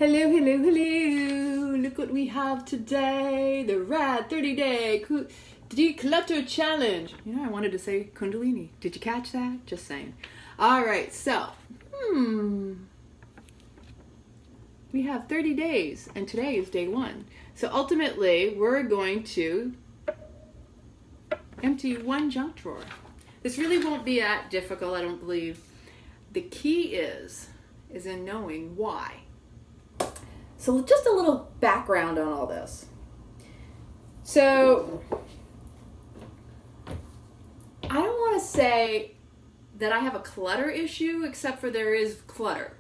Hello, hello, hello. Look what we have today. The Rad 30-day Declutter Challenge. You know, I wanted to say Kundalini. Did you catch that? Just saying. All right, so, we have 30 days, and today is day 1. So ultimately, we're going to empty one junk drawer. This really won't be that difficult, I don't believe. The key is in knowing why. So just a little background on all this. So I don't want to say that I have a clutter issue, except for there is clutter.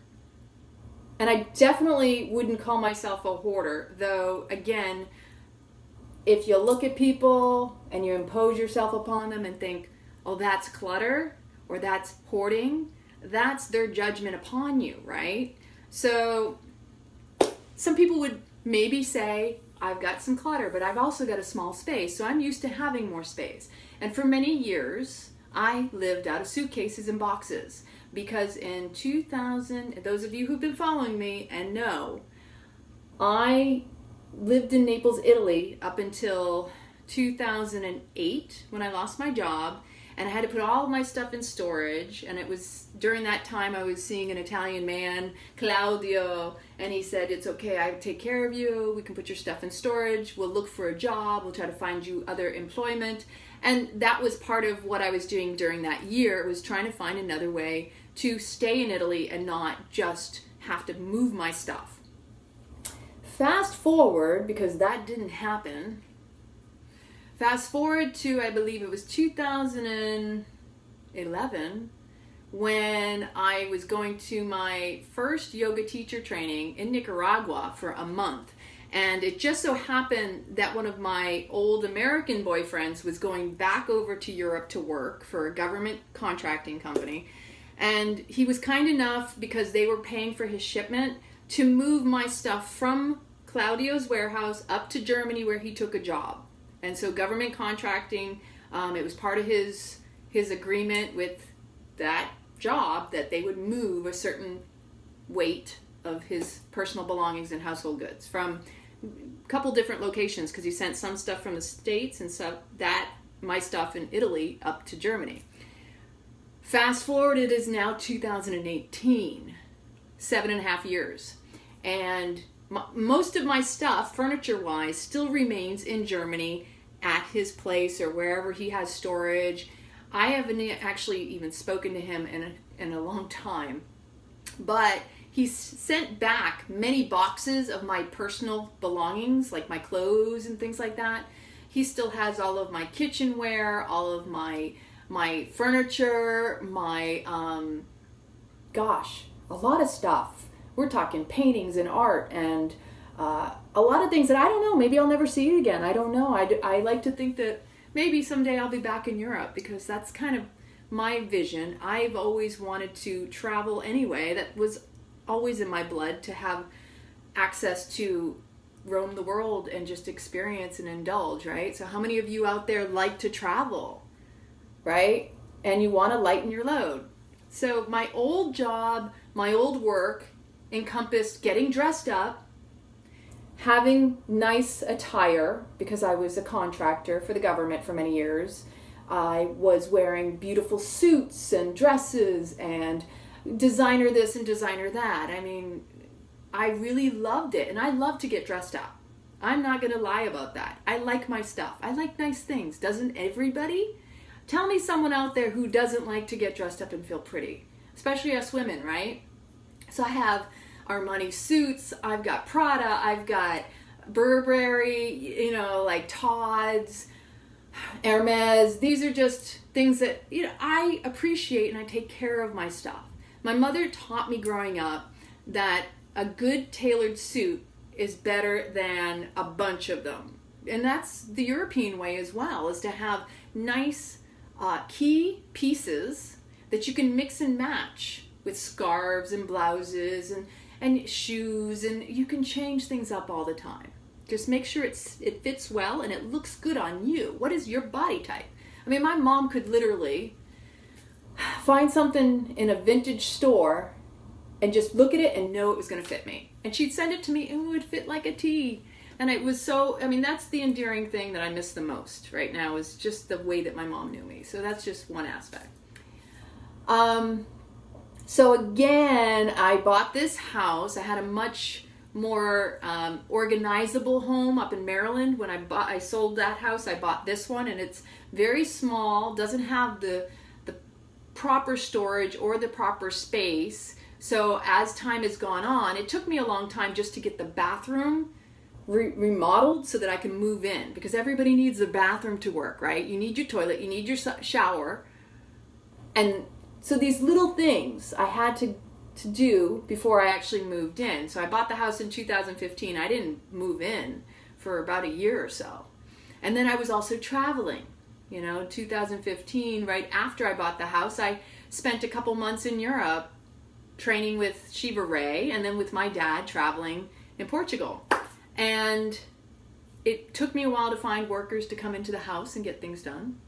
And I definitely wouldn't call myself a hoarder, though, again, if you look at people and you impose yourself upon them and think, oh, that's clutter or that's hoarding, that's their judgment upon you, right? So some people would maybe say, I've got some clutter, but I've also got a small space, so I'm used to having more space. And for many years, I lived out of suitcases and boxes, because in 2000, those of you who've been following me and know, I lived in Naples, Italy up until 2008 when I lost my job, and I had to put all of my stuff in storage. And it was during that time I was seeing an Italian man, Claudio, and he said, it's okay, I take care of you, we can put your stuff in storage, we'll look for a job, we'll try to find you other employment. And that was part of what I was doing during that year, was trying to find another way to stay in Italy and not just have to move my stuff. Fast forward, because that didn't happen, fast forward to, I believe it was 2011, when I was going to my first yoga teacher training in Nicaragua for a month. And it just so happened that one of my old American boyfriends was going back over to Europe to work for a government contracting company. And he was kind enough, because they were paying for his shipment, to move my stuff from Claudio's warehouse up to Germany, where he took a job. And so government contracting, it was part of his agreement with that job that they would move a certain weight of his personal belongings and household goods from a couple different locations, because he sent some stuff from the States and my stuff in Italy up to Germany. Fast forward, it is now 2018, 7.5 years. And most of my stuff, furniture-wise, still remains in Germany at his place or wherever he has storage. I haven't actually even spoken to him in a long time. But he's sent back many boxes of my personal belongings, like my clothes and things like that. He still has all of my kitchenware, all of my furniture, my, a lot of stuff. We're talking paintings and art and a lot of things that I don't know. Maybe I'll never see it again. I don't know. I like to think that maybe someday I'll be back in Europe, because that's kind of my vision. I've always wanted to travel anyway. That was always in my blood, to have access to roam the world and just experience and indulge, right? So how many of you out there like to travel, right? And you want to lighten your load. So my old job, my old work, encompassed getting dressed up, having nice attire, because I was a contractor for the government for many years. I was wearing beautiful suits and dresses and designer this and designer that. I mean, I really loved it, and I love to get dressed up. I'm not going to lie about that. I like my stuff. I like nice things. Doesn't everybody? Tell me someone out there who doesn't like to get dressed up and feel pretty, especially us women, right? So I have Armani suits, I've got Prada, I've got Burberry, like Tod's, Hermes. These are just things that, I appreciate, and I take care of my stuff. My mother taught me growing up that a good tailored suit is better than a bunch of them. And that's the European way as well, is to have nice key pieces that you can mix and match with scarves and blouses and shoes, and you can change things up all the time. Just make sure it fits well and it looks good on you. What is your body type? I mean, my mom could literally find something in a vintage store and just look at it and know it was going to fit me. And she'd send it to me and it would fit like a T. And it was so, I mean, that's the endearing thing that I miss the most right now, is just the way that my mom knew me. So that's just one aspect. So again, I bought this house. I had a much more organizable home up in Maryland. When I sold that house, I bought this one, and it's very small, doesn't have the proper storage or the proper space. So as time has gone on, it took me a long time just to get the bathroom remodeled so that I can move in, because everybody needs a bathroom to work, right? You need your toilet, you need your shower, and so these little things I had to do before I actually moved in. So I bought the house in 2015. I didn't move in for about a year or so. And then I was also traveling. 2015, right after I bought the house, I spent a couple months in Europe training with Shiva Ray, and then with my dad traveling in Portugal. And it took me a while to find workers to come into the house and get things done.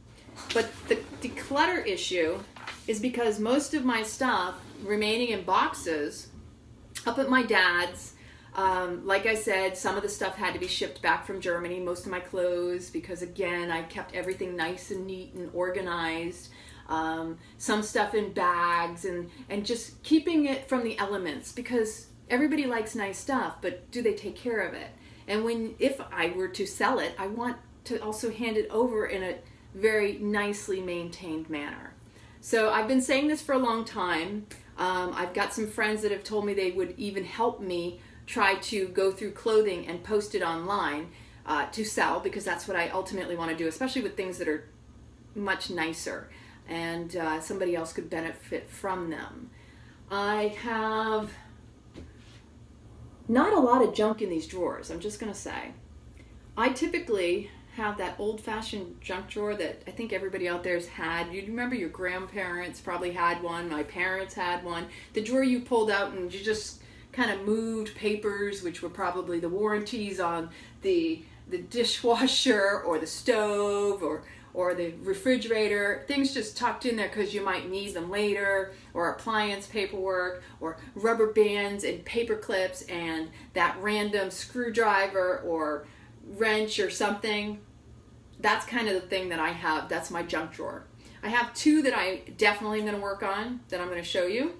But the declutter issue is because most of my stuff remaining in boxes up at my dad's, like I said, some of the stuff had to be shipped back from Germany, most of my clothes, because again, I kept everything nice and neat and organized. Some stuff in bags, and just keeping it from the elements, because everybody likes nice stuff, but do they take care of it? And if I were to sell it, I want to also hand it over in a very nicely maintained manner. So I've been saying this for a long time. I've got some friends that have told me they would even help me try to go through clothing and post it online to sell, because that's what I ultimately want to do, especially with things that are much nicer and somebody else could benefit from them. I have not a lot of junk in these drawers, I'm just going to say. I typically have that old-fashioned junk drawer that I think everybody out there's had. You remember your grandparents probably had one, my parents had one. The drawer you pulled out and you just kind of moved papers, which were probably the warranties on the dishwasher or the stove or the refrigerator, things just tucked in there because you might need them later, or appliance paperwork, or rubber bands and paper clips and that random screwdriver or wrench or something. That's kind of the thing that I have. That's my junk drawer. I have two that I definitely am going to work on that I'm going to show you.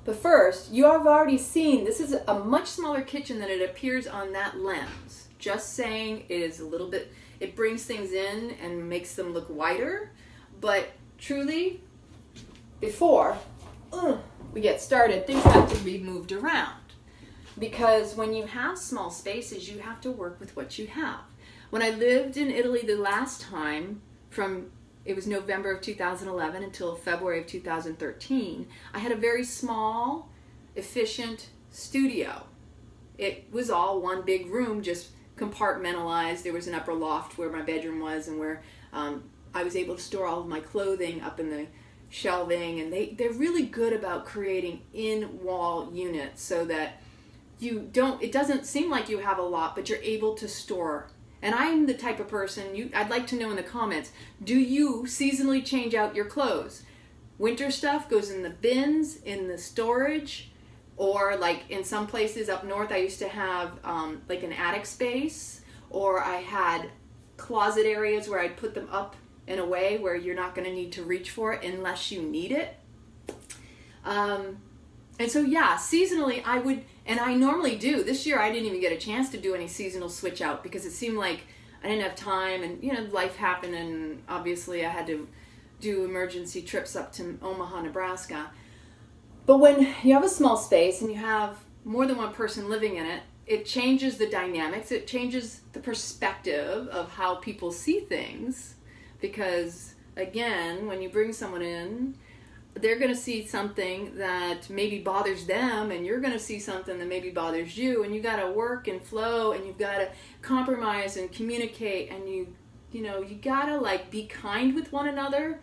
But first, you have already seen this is a much smaller kitchen than it appears on that lens. Just saying, it is a little bit, it brings things in and makes them look wider, but truly, before we get started, things have to be moved around. Because when you have small spaces, you have to work with what you have. When I lived in Italy the last time, it was November of 2011 until February of 2013, I had a very small, efficient studio. It was all one big room, just compartmentalized. There was an upper loft where my bedroom was, and where I was able to store all of my clothing up in the shelving. And they're really good about creating in-wall units so that it doesn't seem like you have a lot, but you're able to store. And I'm the type of person, I'd like to know in the comments, do you seasonally change out your clothes? Winter stuff goes in the bins, in the storage, or like in some places up north, I used to have like an attic space, or I had closet areas where I'd put them up in a way where you're not going to need to reach for it unless you need it. And so yeah, seasonally I would, and I normally do. This year I didn't even get a chance to do any seasonal switch out because it seemed like I didn't have time, and life happened, and obviously I had to do emergency trips up to Omaha, Nebraska. But when you have a small space and you have more than one person living in it, it changes the dynamics, it changes the perspective of how people see things, because again, when you bring someone in, they're going to see something that maybe bothers them, and you're going to see something that maybe bothers you, and you got to work and flow, and you've got to compromise and communicate, and you got to like be kind with one another,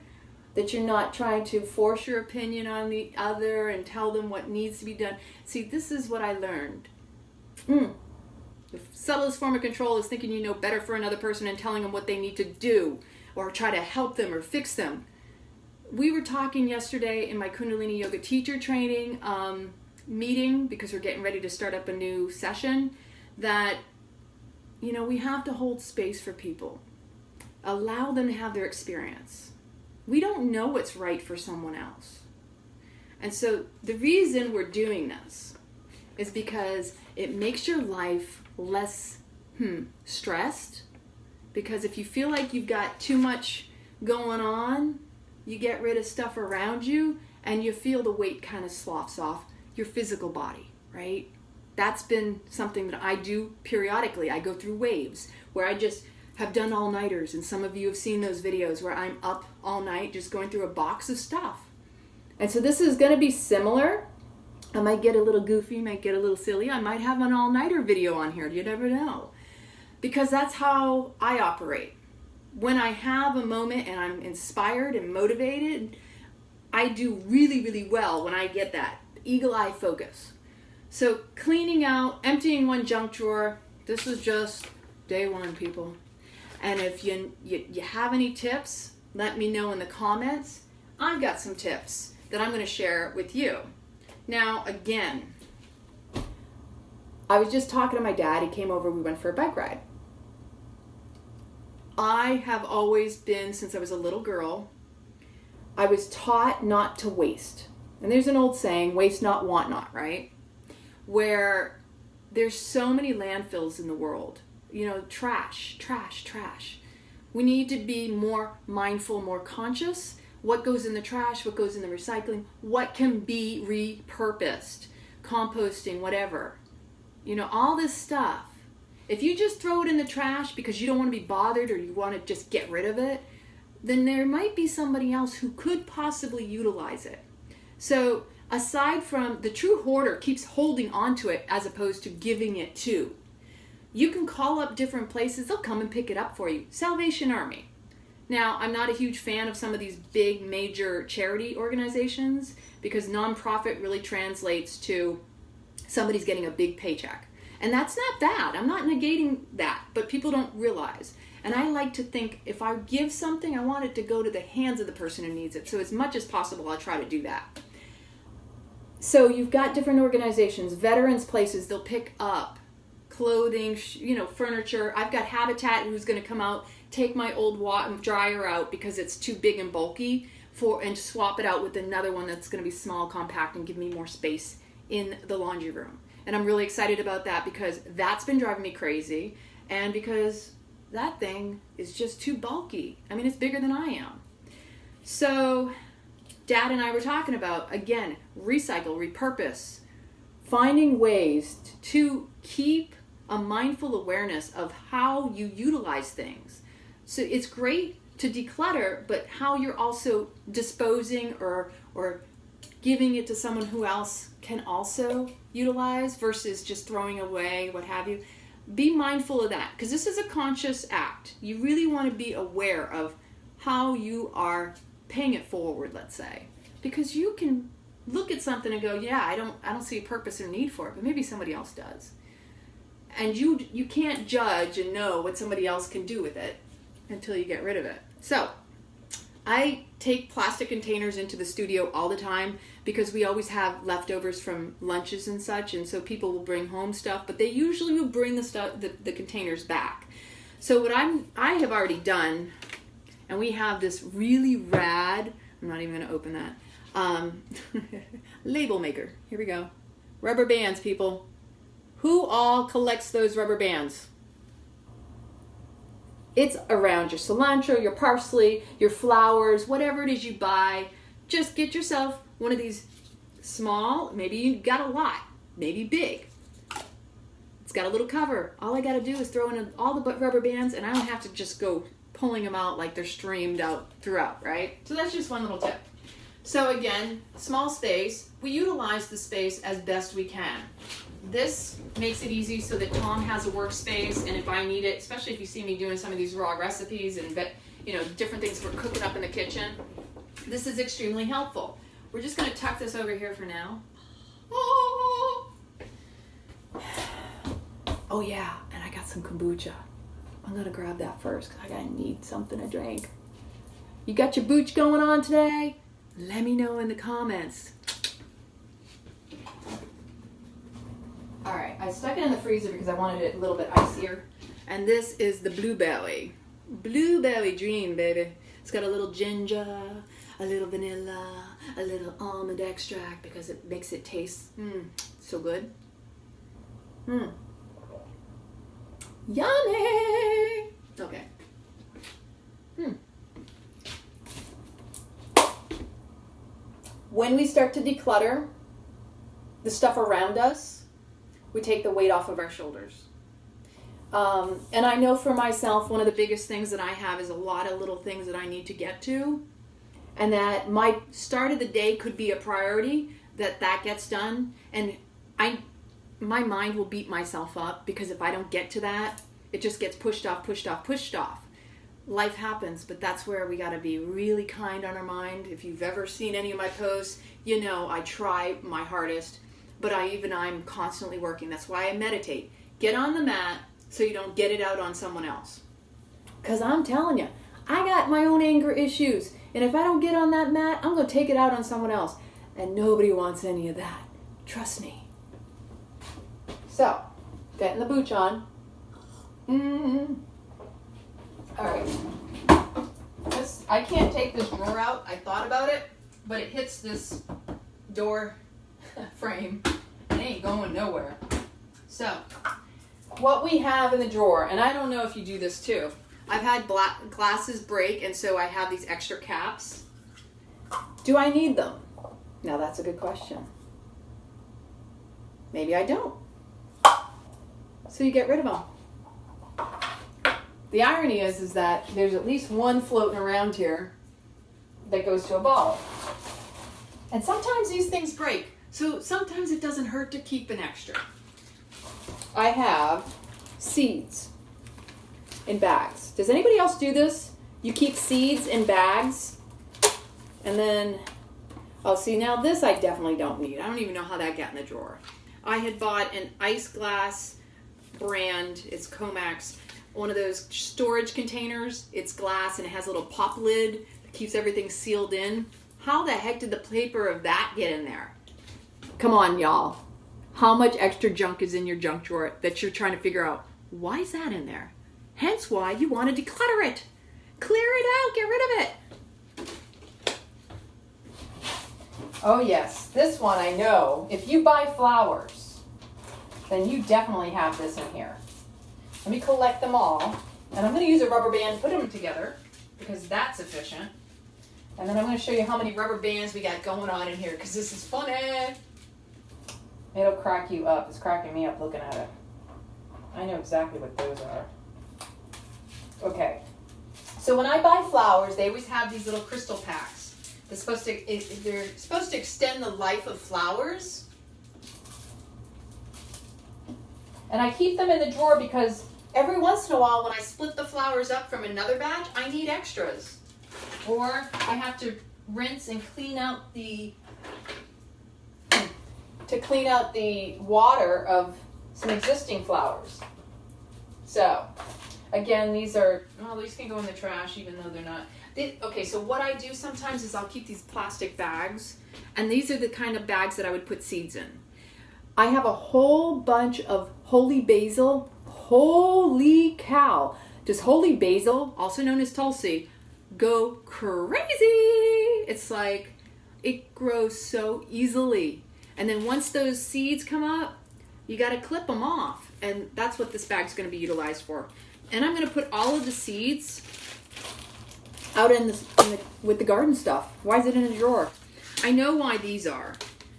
that you're not trying to force your opinion on the other and tell them what needs to be done. See, this is what I learned. The subtlest form of control is thinking you know better for another person and telling them what they need to do, or try to help them or fix them. we were talking yesterday in my Kundalini Yoga teacher training meeting, because we're getting ready to start up a new session, that, you know, we have to hold space for people. Allow them to have their experience. We don't know what's right for someone else. And so the reason we're doing this is because it makes your life less stressed. Because if you feel like you've got too much going on, you get rid of stuff around you and you feel the weight kind of sloughs off your physical body, right? That's been something that I do periodically. I go through waves where I just have done all-nighters, and some of you have seen those videos where I'm up all night just going through a box of stuff. And so this is going to be similar. I might get a little goofy, might get a little silly. I might have an all-nighter video on here. You never know. Because that's how I operate. When I have a moment and I'm inspired and motivated, I do really, really well when I get that eagle-eye focus. So cleaning out, emptying one junk drawer, this is just day one, people. And if you have any tips, let me know in the comments. I've got some tips that I'm going to share with you. Now, again, I was just talking to my dad. He came over, we went for a bike ride. I have always been, since I was a little girl, I was taught not to waste. And there's an old saying, waste not, want not, right? Where there's so many landfills in the world. You know, trash. We need to be more mindful, more conscious. What goes in the trash, what goes in the recycling, what can be repurposed, composting, whatever. You know, all this stuff. If you just throw it in the trash because you don't want to be bothered or you want to just get rid of it, then there might be somebody else who could possibly utilize it. So aside from the true hoarder keeps holding on to it as opposed to giving it to, you can call up different places. They'll come and pick it up for you. Salvation Army. Now, I'm not a huge fan of some of these big major charity organizations because nonprofit really translates to somebody's getting a big paycheck. And that's not bad. I'm not negating that, but people don't realize. And I like to think if I give something, I want it to go to the hands of the person who needs it. So as much as possible, I'll try to do that. So you've got different organizations, veterans places, they'll pick up clothing, you know, furniture. I've got Habitat who's going to come out, take my old dryer out because it's too big and bulky and swap it out with another one that's going to be small, compact, and give me more space in the laundry room. And I'm really excited about that because that's been driving me crazy and because that thing is just too bulky. I mean, it's bigger than I am. So Dad and I were talking about, again, recycle, repurpose, finding ways to keep a mindful awareness of how you utilize things. So it's great to declutter, but how you're also disposing or giving it to someone who else can also utilize versus just throwing away, what have you. Be mindful of that because this is a conscious act. You really want to be aware of how you are paying it forward, let's say. Because you can look at something and go, yeah, I don't see a purpose or need for it, but maybe somebody else does. And you can't judge and know what somebody else can do with it until you get rid of it. So I take plastic containers into the studio all the time because we always have leftovers from lunches and such, and so people will bring home stuff, but they usually will bring the containers back. So what I have already done, and we have this really rad, I'm not even going to open that, label maker. Here we go. Rubber bands, people. Who all collects those rubber bands? It's around your cilantro, your parsley, your flowers, whatever it is you buy. Just get yourself one of these small, maybe you got a lot, maybe big. It's got a little cover. All I got to do is throw in all the rubber bands and I don't have to just go pulling them out like they're streamed out throughout, right? So that's just one little tip. So again, small space. We utilize the space as best we can. This makes it easy so that Tom has a workspace, and if I need it, especially if you see me doing some of these raw recipes and different things we're cooking up in the kitchen, this is extremely helpful. We're just going to tuck this over here for now. Oh yeah, and I got some kombucha. I'm going to grab that first because I need something to drink. You got your booch going on today? Let me know in the comments. All right, I stuck it in the freezer because I wanted it a little bit icier. And this is the blueberry. Blueberry dream, baby. It's got a little ginger, a little vanilla, a little almond extract because it makes it taste so good. Yummy! Okay. When we start to declutter the stuff around us, we take the weight off of our shoulders. And I know for myself, one of the biggest things that I have is a lot of little things that I need to get to, and that my start of the day could be a priority, that gets done, and my mind will beat myself up because if I don't get to that, it just gets pushed off. Life happens, but that's where we got to be really kind on our mind. If you've ever seen any of my posts, you know I try my hardest, but I'm constantly working. That's why I meditate. Get on the mat so you don't get it out on someone else. Because I'm telling you, I got my own anger issues, and if I don't get on that mat, I'm going to take it out on someone else, and nobody wants any of that. Trust me. So, getting the booch on. All right. I can't take this drawer out. I thought about it, but it hits this door frame. It ain't going nowhere. So, what we have in the drawer, and I don't know if you do this too. I've had glasses break, and so I have these extra caps. Do I need them? Now that's a good question. Maybe I don't. So you get rid of them. The irony is that there's at least one floating around here that goes to a bottle. And sometimes these things break. So sometimes it doesn't hurt to keep an extra. I have seeds in bags. Does anybody else do this? You keep seeds in bags and then, oh, see, now this I definitely don't need. I don't even know how that got in the drawer. I had bought an ice glass brand, it's Comax, one of those storage containers. It's glass and it has a little pop lid that keeps everything sealed in. How the heck did the paper of that get in there? Come on, y'all. How much extra junk is in your junk drawer that you're trying to figure out? Why is that in there? Hence why you want to declutter it. Clear it out. Get rid of it. Oh yes, this one I know. If you buy flowers, then you definitely have this in here. Let me collect them all. And I'm going to use a rubber band to put them together because that's efficient. And then I'm going to show you how many rubber bands we got going on in here because this is funny. It'll crack you up. It's cracking me up looking at it. I know exactly what those are. Okay. So when I buy flowers, they always have these little crystal packs. They're supposed to extend the life of flowers. And I keep them in the drawer because every once in a while when I split the flowers up from another batch, I need extras. Or I have to rinse and clean out the water of some existing flowers. So, again, these can go in the trash even though they're not. Okay, so what I do sometimes is I'll keep these plastic bags, and these are the kind of bags that I would put seeds in. I have a whole bunch of holy basil. Holy cow. Does holy basil, also known as Tulsi, go crazy? It's like, it grows so easily. And then once those seeds come up, you got to clip them off. And that's what this bag's going to be utilized for. And I'm going to put all of the seeds out with the garden stuff. Why is it in a drawer? I know why these are.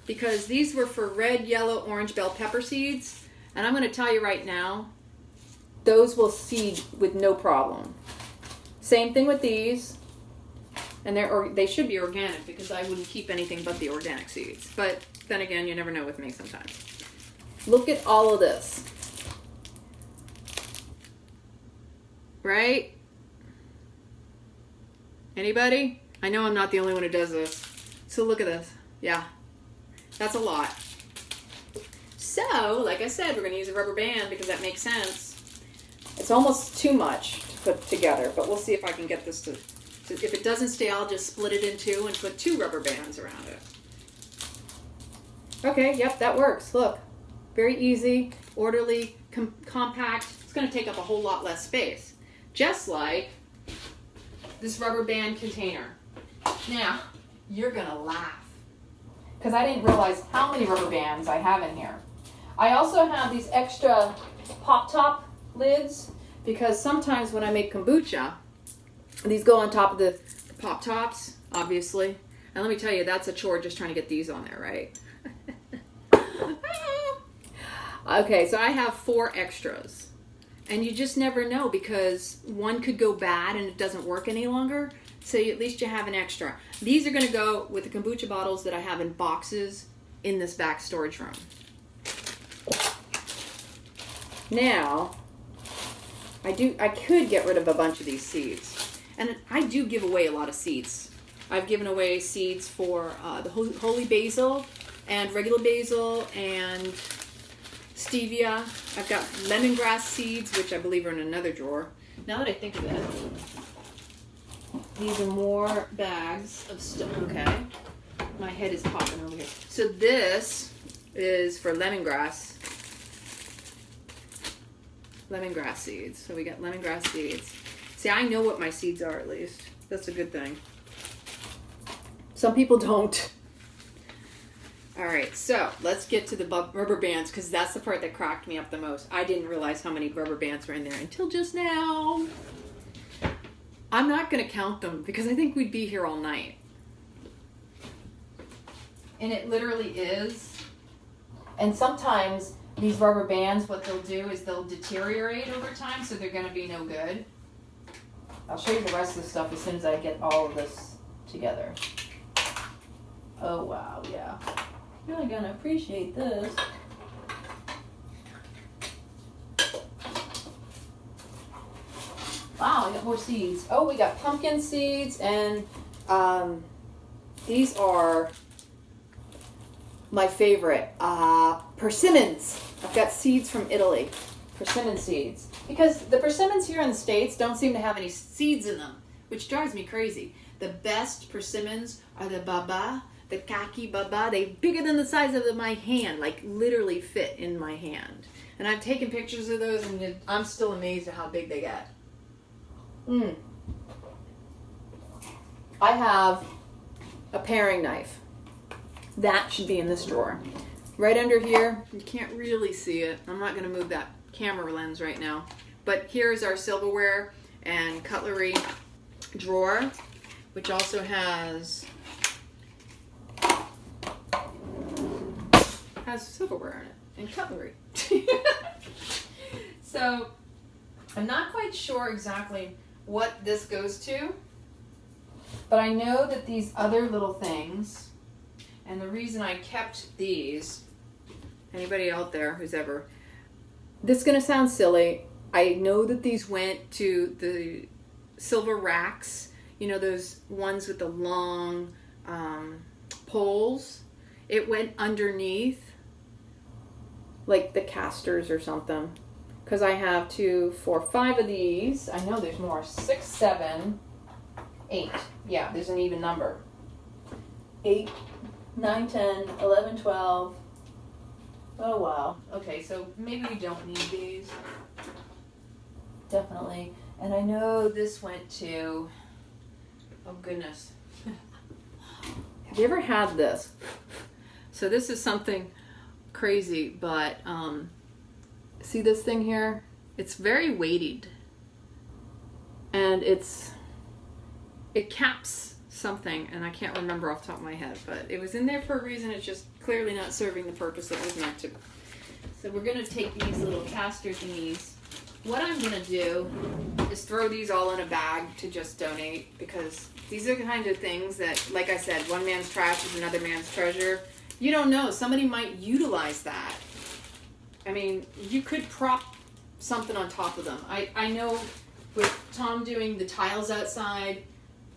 Because these were for red, yellow, orange bell pepper seeds. And I'm going to tell you right now, those will seed with no problem. Same thing with these. And they should be organic because I wouldn't keep anything but the organic seeds. But then again, you never know with me sometimes. Look at all of this. Right? Anybody? I know I'm not the only one who does this. So look at this. Yeah. That's a lot. So, like I said, we're going to use a rubber band because that makes sense. It's almost too much to put together, but we'll see if I can get this to So if it doesn't stay, I'll just split it in two and put 2 rubber bands around it. Okay, yep, that works. Look, very easy, orderly, compact. It's going to take up a whole lot less space. Just like this rubber band container. Now, you're going to laugh, because I didn't realize how many rubber bands I have in here. I also have these extra pop-top lids, because sometimes when I make kombucha, these go on top of the pop-tops, obviously. And let me tell you, that's a chore just trying to get these on there, right? Okay, so I have 4 extras. And you just never know, because one could go bad and it doesn't work any longer. So at least you have an extra. These are going to go with the kombucha bottles that I have in boxes in this back storage room. Now, I could get rid of a bunch of these seeds. And I do give away a lot of seeds. I've given away seeds for the holy basil and regular basil and stevia. I've got lemongrass seeds, which I believe are in another drawer. Now that I think of it, these are more bags of stuff. Okay. My head is popping over here. So this is for lemongrass seeds. So we got lemongrass seeds. See, I know what my seeds are, at least. That's a good thing. Some people don't. All right, so let's get to the rubber bands, because that's the part that cracked me up the most. I didn't realize how many rubber bands were in there until just now. I'm not going to count them, because I think we'd be here all night. And it literally is. And sometimes these rubber bands, what they'll do is they'll deteriorate over time, so they're going to be no good. I'll show you the rest of the stuff as soon as I get all of this together. Oh, wow, yeah. Really gonna appreciate this. Wow, I got more seeds. Oh, we got pumpkin seeds, and these are my favorite. Persimmons. I've got seeds from Italy. Persimmon seeds. Because the persimmons here in the States don't seem to have any seeds in them, which drives me crazy. The best persimmons are the baba, the kaki baba. They're bigger than the size of my hand, like literally fit in my hand. And I've taken pictures of those, and I'm still amazed at how big they get. I have a paring knife. That should be in this drawer. Right under here, you can't really see it. I'm not going to move that camera lens right now. But here's our silverware and cutlery drawer, which also has silverware in it and cutlery. So I'm not quite sure exactly what this goes to, but I know that these other little things, and the reason I kept these, anybody out there who's ever, this is going to sound silly, I know that these went to the silver racks, you know, those ones with the long poles. It went underneath, like the casters or something. Because I have 2, 4, 5 of these. I know there's more. 6, 7, 8. Yeah, there's an even number. 8, 9, 10, 11, 12. Oh, wow. Okay, so maybe we don't need these. Definitely. And I know this went to, oh goodness. Have you ever had this? So this is something crazy, but see this thing here? It's very weighted, and it caps something, and I can't remember off the top of my head, but it was in there for a reason. It's just clearly not serving the purpose that it was meant to. So we're going to take these little caster thingies. What I'm going to do is throw these all in a bag to just donate, because these are the kind of things that, like I said, one man's trash is another man's treasure. You don't know. Somebody might utilize that. I mean, you could prop something on top of them. I know with Tom doing the tiles outside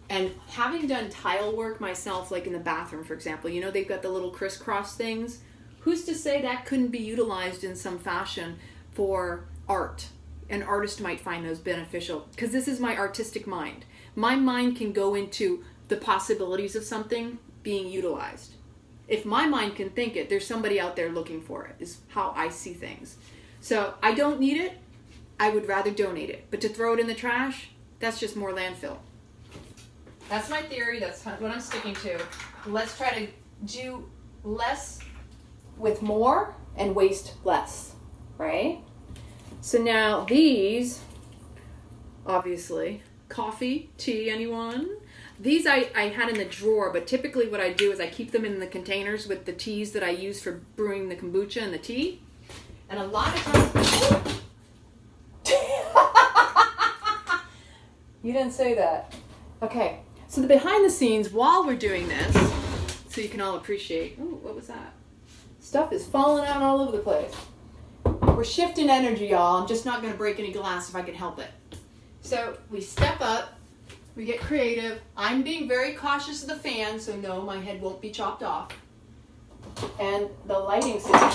and having done tile work myself, like in the bathroom, for example, you know, they've got the little crisscross things. Who's to say that couldn't be utilized in some fashion for art? An artist might find those beneficial, because this is my artistic mind. My mind can go into the possibilities of something being utilized. If my mind can think it, there's somebody out there looking for it, is how I see things. So I don't need it. I would rather donate it. But to throw it in the trash, that's just more landfill. That's my theory. That's what I'm sticking to. Let's try to do less with more and waste less, right? So now these, obviously, coffee, tea, anyone? These I had in the drawer, but typically what I do is I keep them in the containers with the teas that I use for brewing the kombucha and the tea. And a lot of times... You didn't say that. Okay, so the behind the scenes while we're doing this, so you can all appreciate... Oh, what was that? Stuff is falling out all over the place. We're shifting energy, y'all. I'm just not going to break any glass if I can help it. So we step up. We get creative. I'm being very cautious of the fan, so no, my head won't be chopped off. And the lighting system.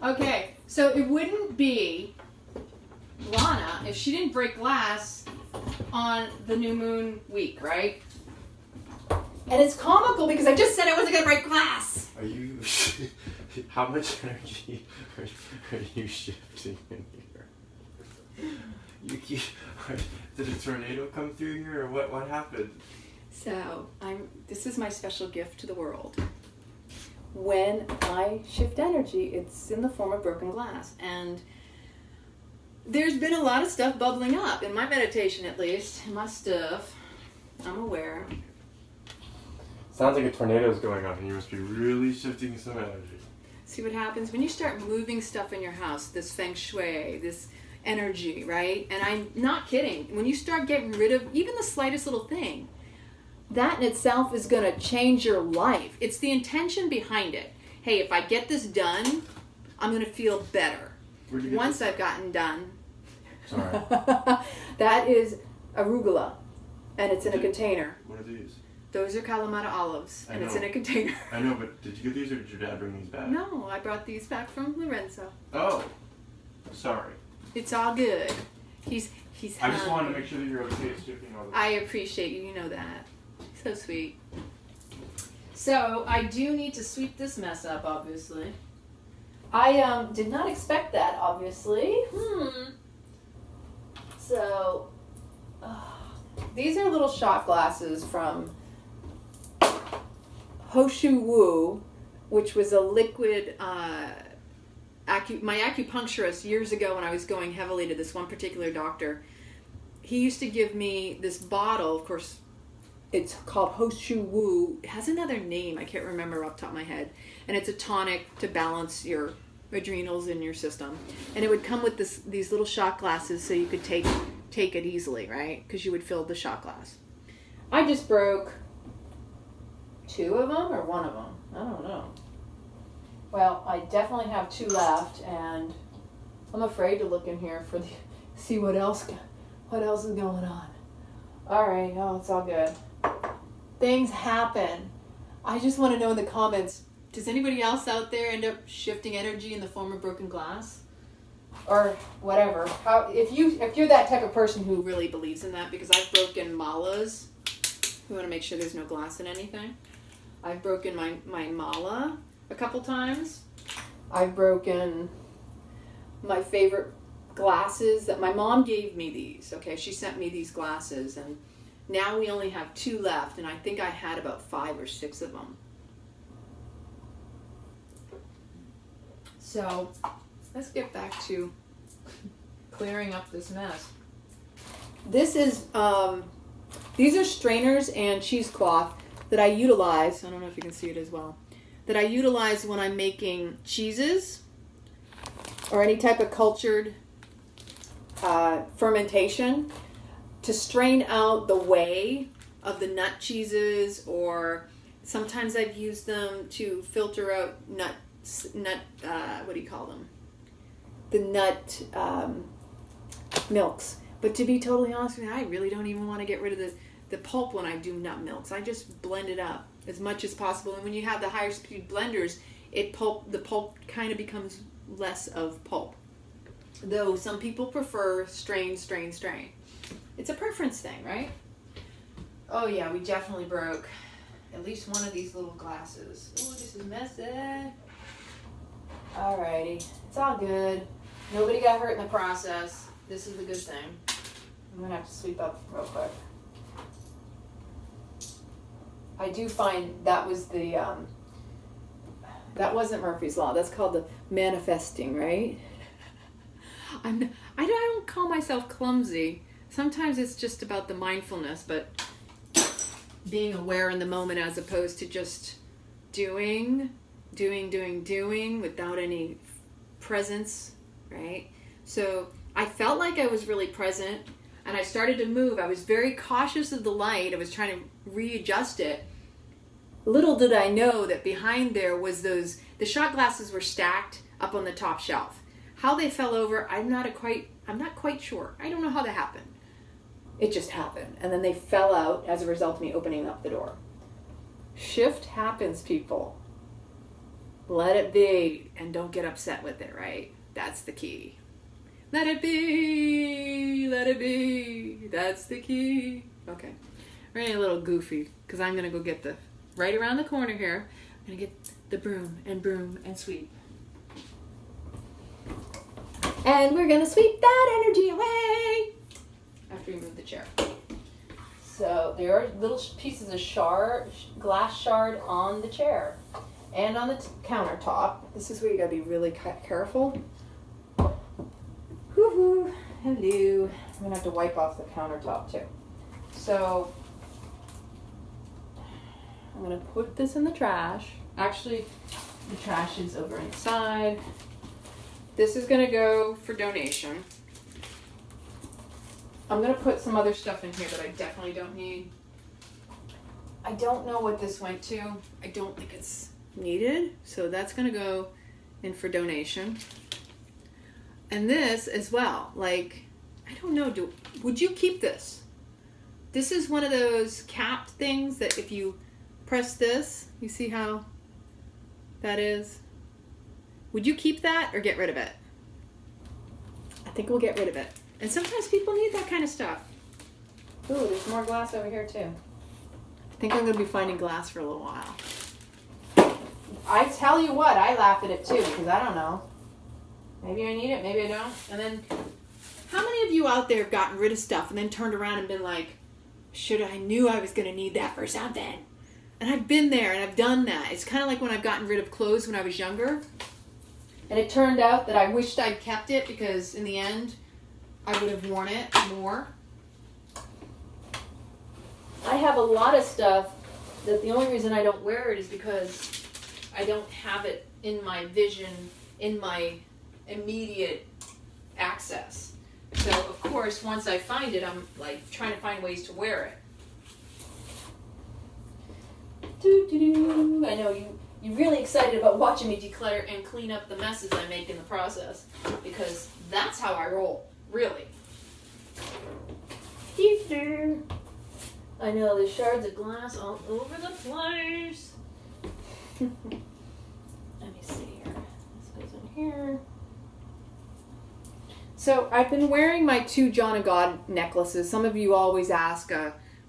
Okay, so it wouldn't be Lana if she didn't break glass on the new moon week, right? And it's comical because I just said I wasn't going to break glass. Are you... How much energy are you shifting in here? Did a tornado come through here, or what happened? So, this is my special gift to the world. When I shift energy, it's in the form of broken glass. And there's been a lot of stuff bubbling up, in my meditation at least, in my stuff. I'm aware. Sounds like a tornado is going on, and you must be really shifting some energy. See what happens when you start moving stuff in your house, this feng shui, this energy, right? And I'm not kidding. When you start getting rid of even the slightest little thing, that in itself is going to change your life. It's the intention behind it. Hey, if I get this done, I'm going to feel better. Once I've gotten done. Sorry. That is arugula, and it's in a container. What are these? Those are Kalamata olives, and it's in a container. I know, but did you get these, or did your dad bring these back? No, I brought these back from Lorenzo. Oh, sorry. It's all good. He's I just wanted to make sure that you're okay shipping all this. I appreciate you. You know that. So sweet. So I do need to sweep this mess up, obviously. I did not expect that, obviously. So these are little shot glasses from Hoshu Wu, which was a liquid my acupuncturist years ago when I was going heavily to this one particular doctor. He used to give me this bottle. Of course, it's called Hoshu Wu. It has another name I can't remember off the top of my head. And it's a tonic to balance your adrenals in your system. And it would come with these little shot glasses so you could take it easily, right? Because you would fill the shot glass. I just broke 2 of them or 1 of them. I don't know. Well, I definitely have 2 left, and I'm afraid to look in here for see what else is going on. All right, oh, it's all good. Things happen. I just want to know in the comments, does anybody else out there end up shifting energy in the form of broken glass? Or whatever. If you're that type of person who really believes in that, because I've broken malas. We want to make sure there's no glass in anything. I've broken my mala a couple times. I've broken my favorite glasses that my mom gave me these. Okay, she sent me these glasses, and now we only have 2 left, and I think I had about 5 or 6 of them. So let's get back to clearing up this mess. This is these are strainers and cheesecloth that I utilize. I don't know if you can see it as well. That I utilize when I'm making cheeses or any type of cultured fermentation to strain out the whey of the nut cheeses, or sometimes I've used them to filter out nut what do you call them? The nut milks. But to be totally honest with you, I really don't even want to get rid of the pulp when I do nut milks. I just blend it up as much as possible. And when you have the higher speed blenders, the pulp kind of becomes less of pulp. Though some people prefer strain, strain, strain. It's a preference thing, right? Oh yeah, we definitely broke at least one of these little glasses. Oh, this is messy. Alrighty, it's all good. Nobody got hurt in the process. This is the good thing. I'm gonna have to sweep up real quick. I do find that was the, that wasn't Murphy's Law. That's called the manifesting, right? I don't call myself clumsy. Sometimes it's just about the mindfulness, but being aware in the moment as opposed to just doing without any presence, right? So I felt like I was really present, and I started to move. I was very cautious of the light. I was trying to readjust it. Little did I know that behind there was the shot glasses were stacked up on the top shelf. How they fell over, I'm not quite sure. I don't know how that happened. It just happened. And then they fell out as a result of me opening up the door. Shift happens, people. Let it be, and don't get upset with it, right? That's the key. Let it be, let it be. That's the key. Okay, we're getting a little goofy because I'm gonna go get right around the corner here. I'm gonna get the broom and sweep. And we're gonna sweep that energy away after we move the chair. So there are little pieces of glass shard on the chair and on the countertop. This is where you gotta be really careful. Woohoo! Hello. I'm gonna have to wipe off the countertop too. So I'm gonna put this in the trash. Actually, the trash is over inside. This is gonna go for donation. I'm gonna put some other stuff in here that I definitely don't need. I don't know what this went to. I don't think it's needed. So that's gonna go in for donation. And this as well, like, I don't know, would you keep this? This is one of those capped things that if you press this, you see how that is? Would you keep that or get rid of it? I think we'll get rid of it. And sometimes people need that kind of stuff. Ooh, there's more glass over here too. I think I'm going to be finding glass for a little while. I tell you what, I laugh at it too because I don't know. Maybe I need it, maybe I don't. And then, how many of you out there have gotten rid of stuff and then turned around and been like, I knew I was going to need that for something. And I've been there and I've done that. It's kind of like when I've gotten rid of clothes when I was younger. And it turned out that I wished I'd kept it because in the end, I would have worn it more. I have a lot of stuff that the only reason I don't wear it is because I don't have it in my vision, in my immediate access. So, of course, once I find it, I'm like trying to find ways to wear it. I know you're really excited about watching me declutter and clean up the messes I make in the process because that's how I roll, really. I know there's shards of glass all over the place. Let me see here. This goes in here. So I've been wearing my 2 John of God necklaces. Some of you always ask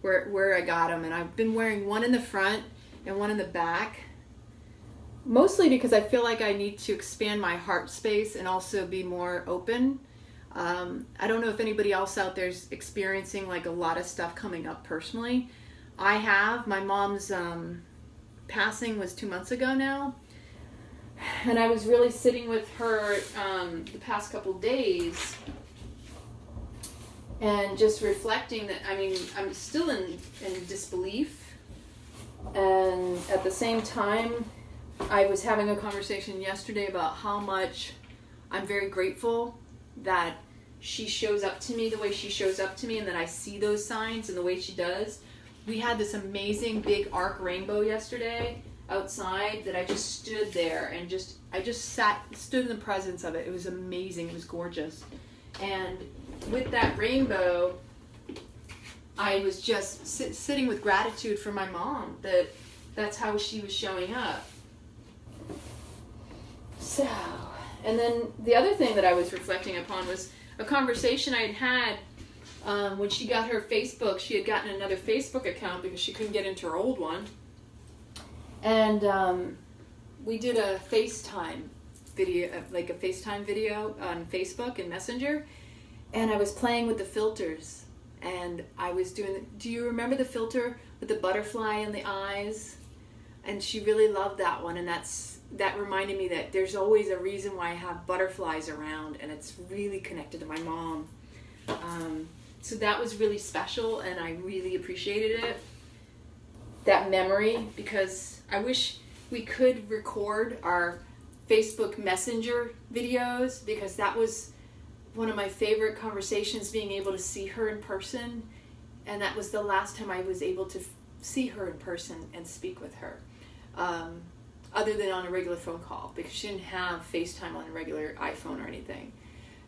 where I got them, and I've been wearing one in the front and one in the back. Mostly because I feel like I need to expand my heart space and also be more open. I don't know if anybody else out there is experiencing like a lot of stuff coming up personally. I have. My mom's passing was 2 months ago now. And I was really sitting with her the past couple days and just reflecting that, I mean, I'm still in disbelief. And at the same time, I was having a conversation yesterday about how much I'm very grateful that she shows up to me the way she shows up to me and that I see those signs and the way she does. We had this amazing big arc rainbow yesterday outside that I just stood there and I just stood in the presence of it. It was amazing. It was gorgeous. And with that rainbow, I was just sitting with gratitude for my mom, that's how she was showing up. So, And then the other thing that I was reflecting upon was a conversation I had when she got her Facebook. She had gotten another Facebook account because she couldn't get into her old one. And we did a FaceTime video, like a FaceTime video on Facebook and Messenger. And I was playing with the filters. And I was doing, do you remember the filter with the butterfly in the eyes? And she really loved that one. And that reminded me that there's always a reason why I have butterflies around. And it's really connected to my mom. So that was really special, and I really appreciated it. That memory, because I wish we could record our Facebook Messenger videos, because that was one of my favorite conversations, being able to see her in person. And that was the last time I was able to see her in person and speak with her, other than on a regular phone call, because she didn't have FaceTime on a regular iPhone or anything.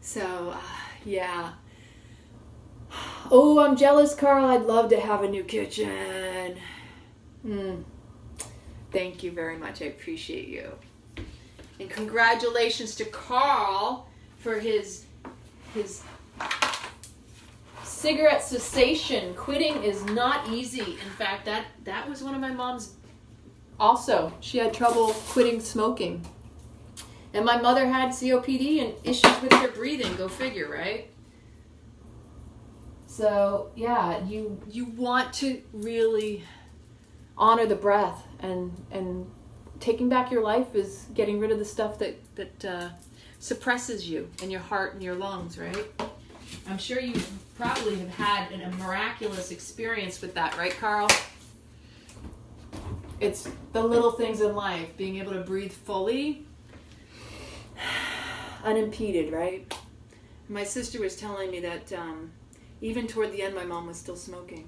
So, yeah. Oh, I'm jealous, Carl. I'd love to have a new kitchen. Thank you very much. I appreciate you. And congratulations to Carl for his cigarette cessation. Quitting is not easy. In fact, that was one of my mom's also. She had trouble quitting smoking. And my mother had COPD and issues with her breathing. Go figure, right? So, yeah, you want to really honor the breath, and taking back your life is getting rid of the stuff that suppresses you in your heart and your lungs, right? I'm sure you probably have had a miraculous experience with that, right, Carl? It's the little things in life, being able to breathe fully, unimpeded, right? My sister was telling me that even toward the end, my mom was still smoking.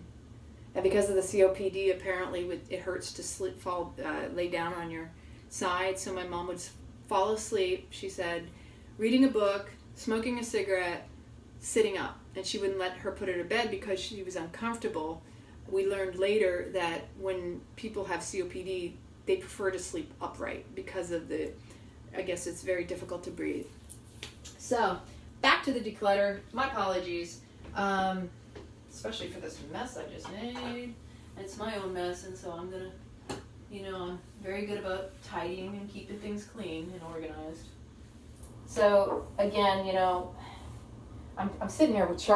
And because of the COPD, apparently it hurts to lay down on your side. So my mom would fall asleep, she said, reading a book, smoking a cigarette, sitting up. And she wouldn't let her put her to bed because she was uncomfortable. We learned later that when people have COPD, they prefer to sleep upright because of I guess it's very difficult to breathe. So, back to the declutter. My apologies. Especially for this mess I just made. It's my own mess, and so I'm gonna, I'm very good about tidying and keeping things clean and organized. So again, I'm sitting here with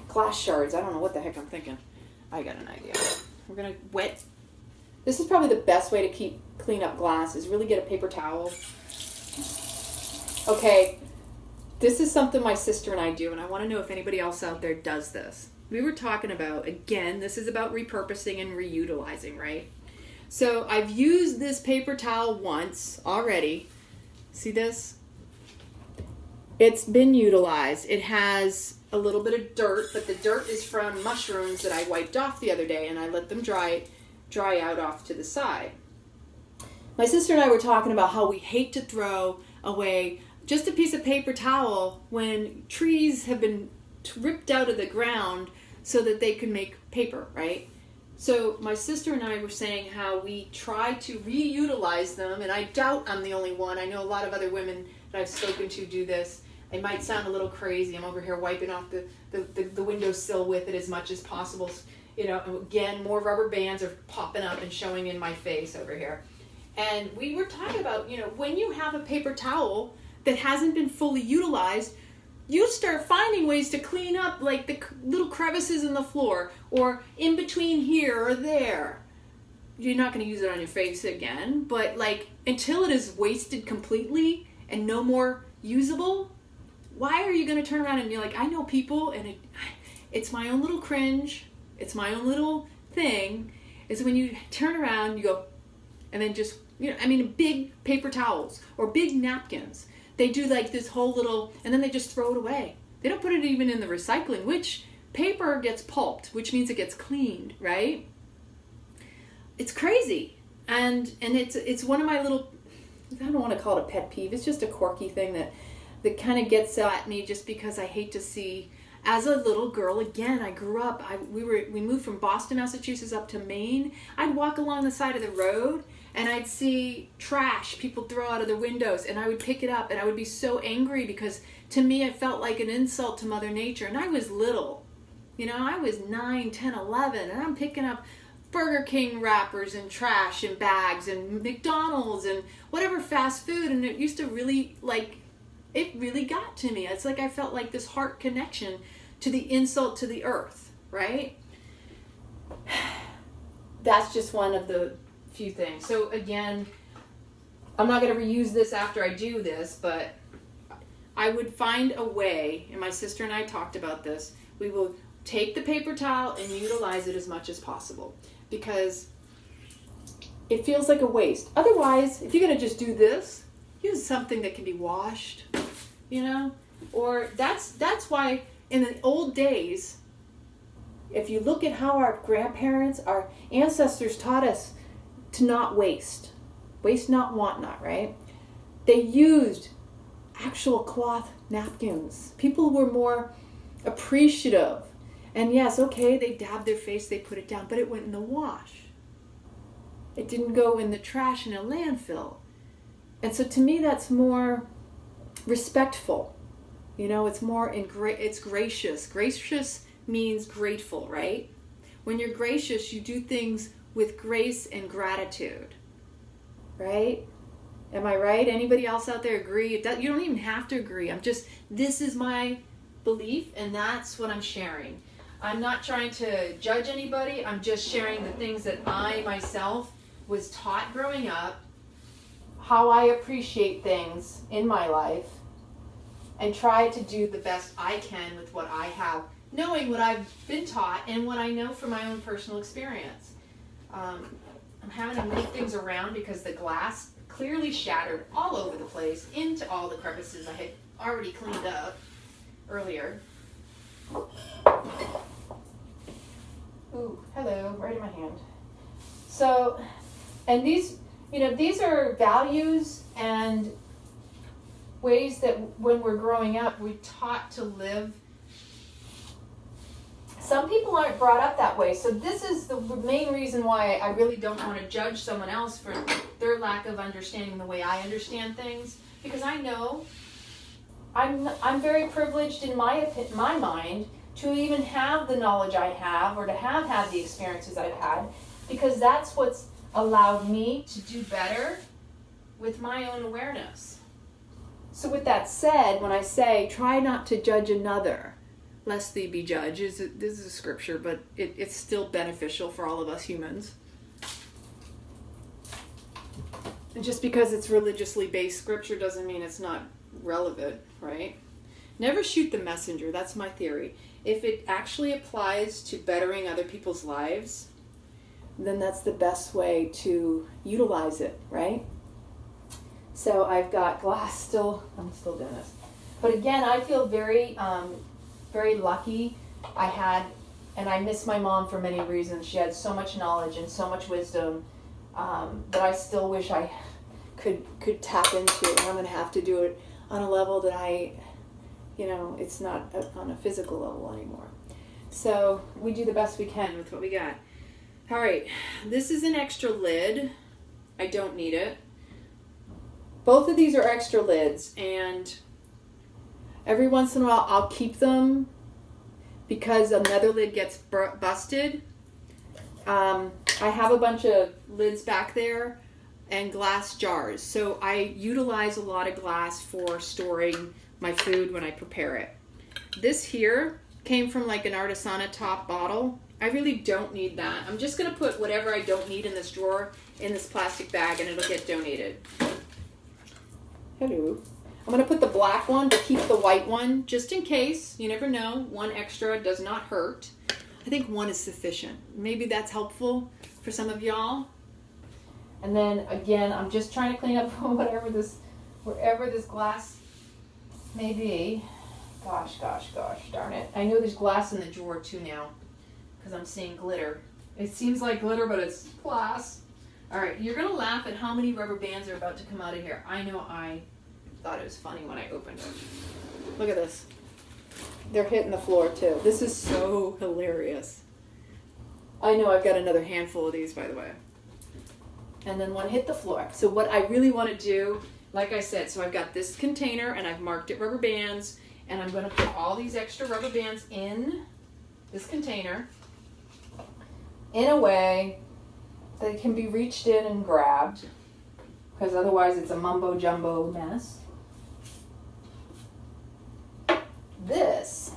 glass shards. I don't know what the heck I'm thinking. I got an idea. We're gonna wet. This is probably the best way to clean up glass, is really get a paper towel. Okay. This is something my sister and I do, and I want to know if anybody else out there does this. We were talking about, again, this is about repurposing and reutilizing, right? So I've used this paper towel once already. See this? It's been utilized. It has a little bit of dirt, but the dirt is from mushrooms that I wiped off the other day, and I let them dry out off to the side. My sister and I were talking about how we hate to throw away just a piece of paper towel when trees have been ripped out of the ground so that they can make paper, right? So my sister and I were saying how we try to reutilize them, and I doubt I'm the only one. I know a lot of other women that I've spoken to do this. It might sound a little crazy. I'm over here wiping off the windowsill with it as much as possible. Again, more rubber bands are popping up and showing in my face over here. And we were talking about, when you have a paper towel that hasn't been fully utilized, you start finding ways to clean up like the little crevices in the floor or in between here or there. You're not going to use it on your face again, but until it is wasted completely and no more usable, why are you going to turn around and be like, I know people, and it's my own little cringe, it's my own little thing, is when you turn around, you go, and then just, big paper towels or big napkins. They do this whole little, and then they just throw it away. They don't put it even in the recycling, which paper gets pulped, which means it gets cleaned, right? It's crazy. And it's one of my little, I don't want to call it a pet peeve. It's just a quirky thing that kind of gets at me, just because I hate to see, as a little girl, again, I grew up, we moved from Boston, Massachusetts up to Maine. I'd walk along the side of the road, and I'd see trash people throw out of their windows, and I would pick it up, and I would be so angry because to me it felt like an insult to Mother Nature. And I was little. I was 9, 10, 11, and I'm picking up Burger King wrappers and trash and bags and McDonald's and whatever fast food, and it used to really, it really got to me. It's like I felt like this heart connection to the insult to the earth, right? That's just one of the few things. So again, I'm not going to reuse this after I do this, but I would find a way, and my sister and I talked about this, we will take the paper towel and utilize it as much as possible, because it feels like a waste. Otherwise, if you're going to just do this, use something that can be washed, or that's why in the old days, if you look at how our grandparents, our ancestors taught us to not waste not, want not, right? They used actual cloth napkins. People were more appreciative. And yes, okay, they dabbed their face, they put it down, but it went in the wash. It didn't go in the trash in a landfill. And so to me, that's more respectful. It's more, it's gracious. Gracious means grateful, right? When you're gracious, you do things with grace and gratitude, right? Am I right? Anybody else out there agree? You don't even have to agree. This is my belief, and that's what I'm sharing. I'm not trying to judge anybody. I'm just sharing the things that I myself was taught growing up, how I appreciate things in my life, and try to do the best I can with what I have, knowing what I've been taught and what I know from my own personal experience. I'm having to move things around because the glass clearly shattered all over the place into all the crevices I had already cleaned up earlier. Ooh, hello, right in my hand. So, and these are values and ways that when we're growing up, we're taught to live. Some people aren't brought up that way, so this is the main reason why I really don't want to judge someone else for their lack of understanding the way I understand things, because I know I'm very privileged in my mind to even have the knowledge I have, or to have had the experiences I've had, because that's what's allowed me to do better with my own awareness. So with that said, when I say try not to judge another, lest thee be judged, this is a scripture, but it's still beneficial for all of us humans. And just because it's religiously based scripture doesn't mean it's not relevant, right? Never shoot the messenger, that's my theory. If it actually applies to bettering other people's lives, then that's the best way to utilize it, right? So I've got glass I'm still doing this. But again, I feel very lucky. I miss my mom for many reasons. She had so much knowledge and so much wisdom that I still wish I could tap into. And I'm going to have to do it on a level that it's not on a physical level anymore. So we do the best we can with what we got. All right, this is an extra lid. I don't need it. Both of these are extra lids, and every once in a while I'll keep them because another lid gets busted. I have a bunch of lids back there and glass jars. So I utilize a lot of glass for storing my food when I prepare it. This here came from like an Artisana top bottle. I really don't need that. I'm just going to put whatever I don't need in this drawer in this plastic bag, and it'll get donated. Hello. I'm going to put the black one to keep the white one, just in case. You never know. One extra does not hurt. I think one is sufficient. Maybe that's helpful for some of y'all. And then again, I'm just trying to clean up wherever this glass may be. Gosh, darn it. I know there's glass in the drawer too now, because I'm seeing glitter. It seems like glitter, but it's glass. All right, you're going to laugh at how many rubber bands are about to come out of here. I know I thought it was funny when I opened it. Look at this. They're hitting the floor too. This is so hilarious. I know I've got another handful of these, by the way. and then one hit the floor. So what I really want to do, like I said, so I've got this container and I've marked it rubber bands, and I'm going to put all these extra rubber bands in this container in a way that it can be reached in and grabbed, because otherwise it's a mumbo jumbo mess. This,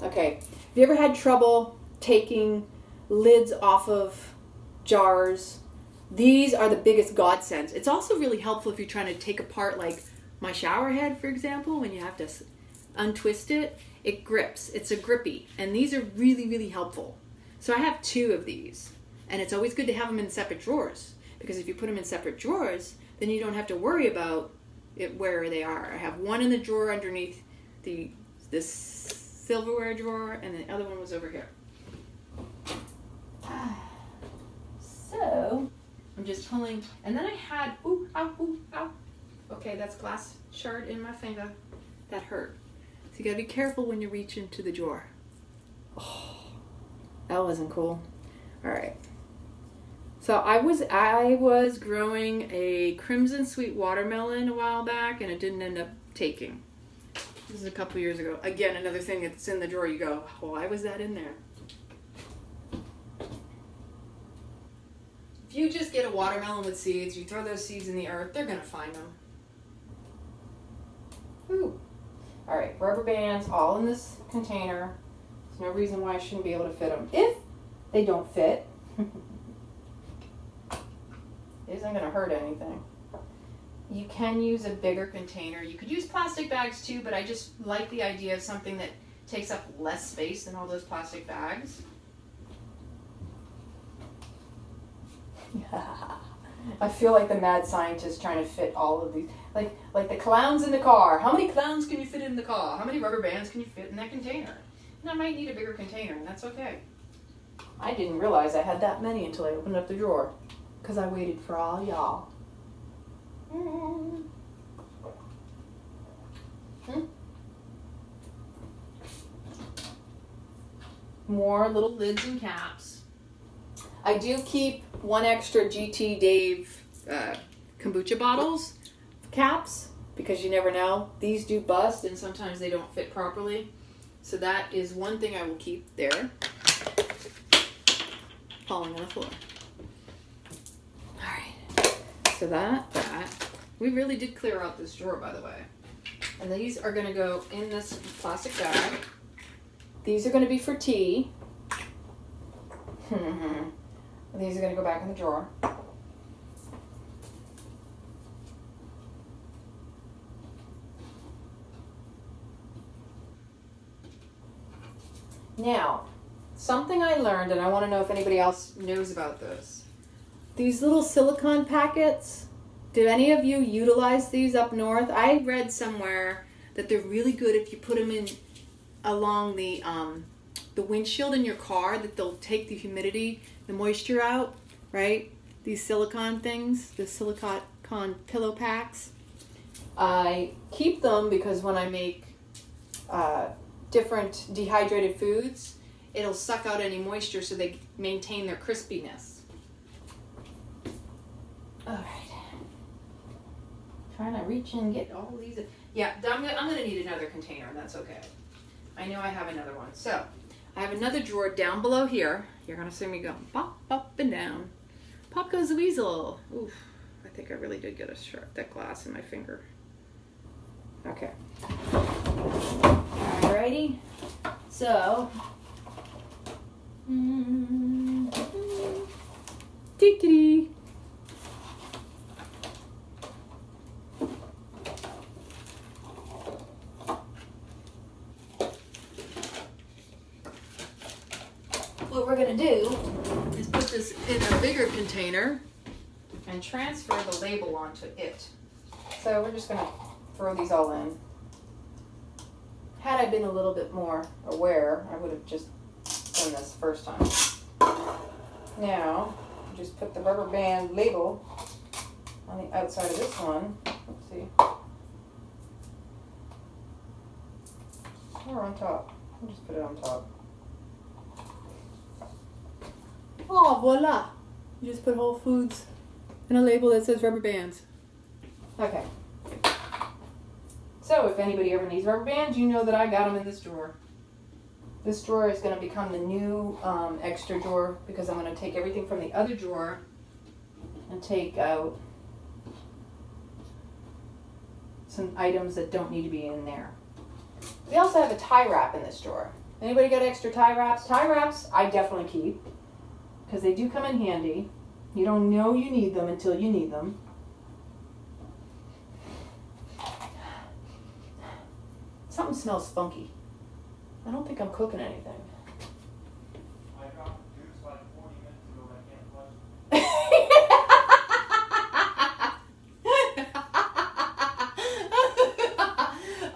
okay, have you ever had trouble taking lids off of jars? These are the biggest godsends. It's also really helpful if you're trying to take apart, like my shower head, for example, when you have to untwist it, it grips. It's a grippy, and these are really, really helpful. So I have 2 of these, and it's always good to have them in separate drawers, because if you put them in separate drawers, then you don't have to worry about it where they are. I have one in the drawer underneath this silverware drawer, and the other one was over here. So I'm just pulling, and then I had, ooh, ow, ooh, ow. Okay, that's glass shard in my finger. That hurt. So you gotta be careful when you reach into the drawer. Oh, that wasn't cool. All right. So I was growing a crimson sweet watermelon a while back, and it didn't end up taking. This is a couple years ago. Again, another thing that's in the drawer. You go, why was that in there? If you just get a watermelon with seeds, you throw those seeds in the earth, they're gonna find them. Ooh. All right, rubber bands all in this container. There's no reason why I shouldn't be able to fit them. If they don't fit, it isn't gonna hurt anything. You can use a bigger container. You could use plastic bags too, but I just like the idea of something that takes up less space than all those plastic bags. I feel like the mad scientist trying to fit all of these, like the clowns in the car. How many clowns can you fit in the car? How many rubber bands can you fit in that container? And I might need a bigger container, and that's okay. I didn't realize I had that many until I opened up the drawer, because I waited for all y'all. More little lids and caps. I do keep one extra GT Dave kombucha bottles caps, because you never know. These do bust, and sometimes they don't fit properly. So that is one thing I will keep there. Falling on the floor. Alright. So that. We really did clear out this drawer, by the way. And these are going to go in this plastic bag. These are going to be for tea. These are going to go back in the drawer. Now, something I learned, and I want to know if anybody else knows about this. These little silicone packets, do any of you utilize these up north? I read somewhere that they're really good if you put them in along the windshield in your car, that they'll take the humidity, the moisture out, right? These silicone things, the silicone pillow packs. I keep them because when I make different dehydrated foods, it'll suck out any moisture so they maintain their crispiness. All right. Trying to reach in and get all these. Yeah, I'm gonna need another container, and that's okay. I know I have another one. So I have another drawer down below here. You're gonna see me go pop, up and down. Pop goes the weasel. Oof, I think I really did get that glass in my finger. Okay. Alrighty. So. Dee-dee-dee. What we're going to do is put this in a bigger container and transfer the label onto it. So we're just going to throw these all in. Had I been a little bit more aware, I would have just done this first time. Now, just put the rubber band label on the outside of this one. Let's see. Or on top. I'll just put it on top. Oh, voila! You just put Whole Foods and a label that says rubber bands. Okay. So if anybody ever needs rubber bands, you know that I got them in this drawer. This drawer is going to become the new extra drawer because I'm going to take everything from the other drawer and take out some items that don't need to be in there. We also have a tie wrap in this drawer. Anybody got extra tie wraps? Tie wraps I definitely keep because they do come in handy. You don't know you need them until you need them. Something smells funky. I don't think I'm cooking anything. I dropped juice like 40 minutes ago, I can't flush it.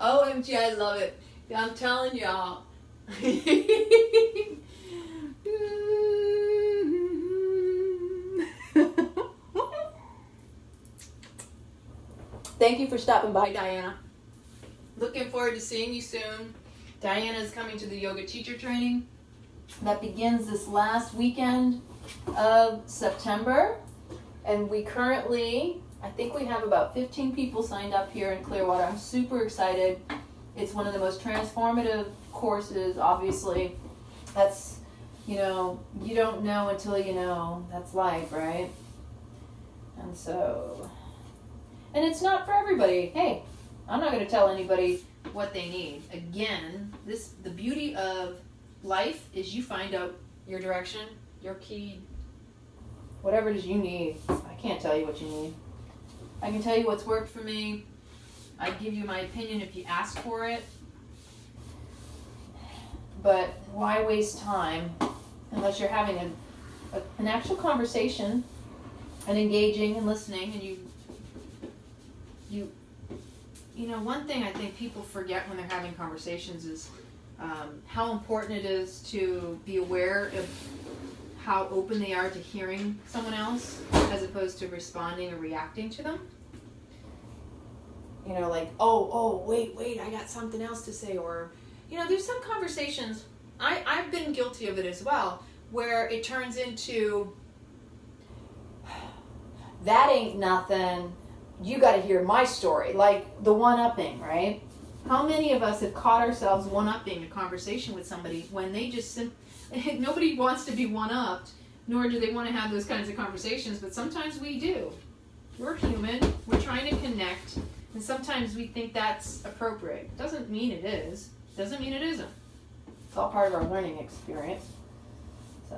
OMG, I love it. I'm telling y'all. Thank you for stopping by, Diana. Looking forward to seeing you soon. Diana is coming to the yoga teacher training that begins this last weekend of September. And we currently, I think we have about 15 people signed up here in Clearwater. I'm super excited. It's one of the most transformative courses, obviously. That's, you know, you don't know until you know. That's life, right? And so, and it's not for everybody. Hey, I'm not going to tell anybody what they need. Again, the beauty of life is you find out your direction, your key, whatever it is you need. I can't tell you what you need. I can tell you what's worked for me. I give you my opinion if you ask for it. But why waste time unless you're having an actual conversation and engaging and listening, and you know, one thing I think people forget when they're having conversations is how important it is to be aware of how open they are to hearing someone else as opposed to responding or reacting to them. You know, like, oh, wait, I got something else to say. Or, you know, there's some conversations, I've been guilty of it as well, where it turns into, that ain't nothing, you got to hear my story, like the one-upping, right? How many of us have caught ourselves one-upping a conversation with somebody when they just nobody wants to be one-upped, nor do they want to have those kinds of conversations, but sometimes we do. We're human, we're trying to connect, and sometimes we think that's appropriate. Doesn't mean it is, doesn't mean it isn't. It's all part of our learning experience. So,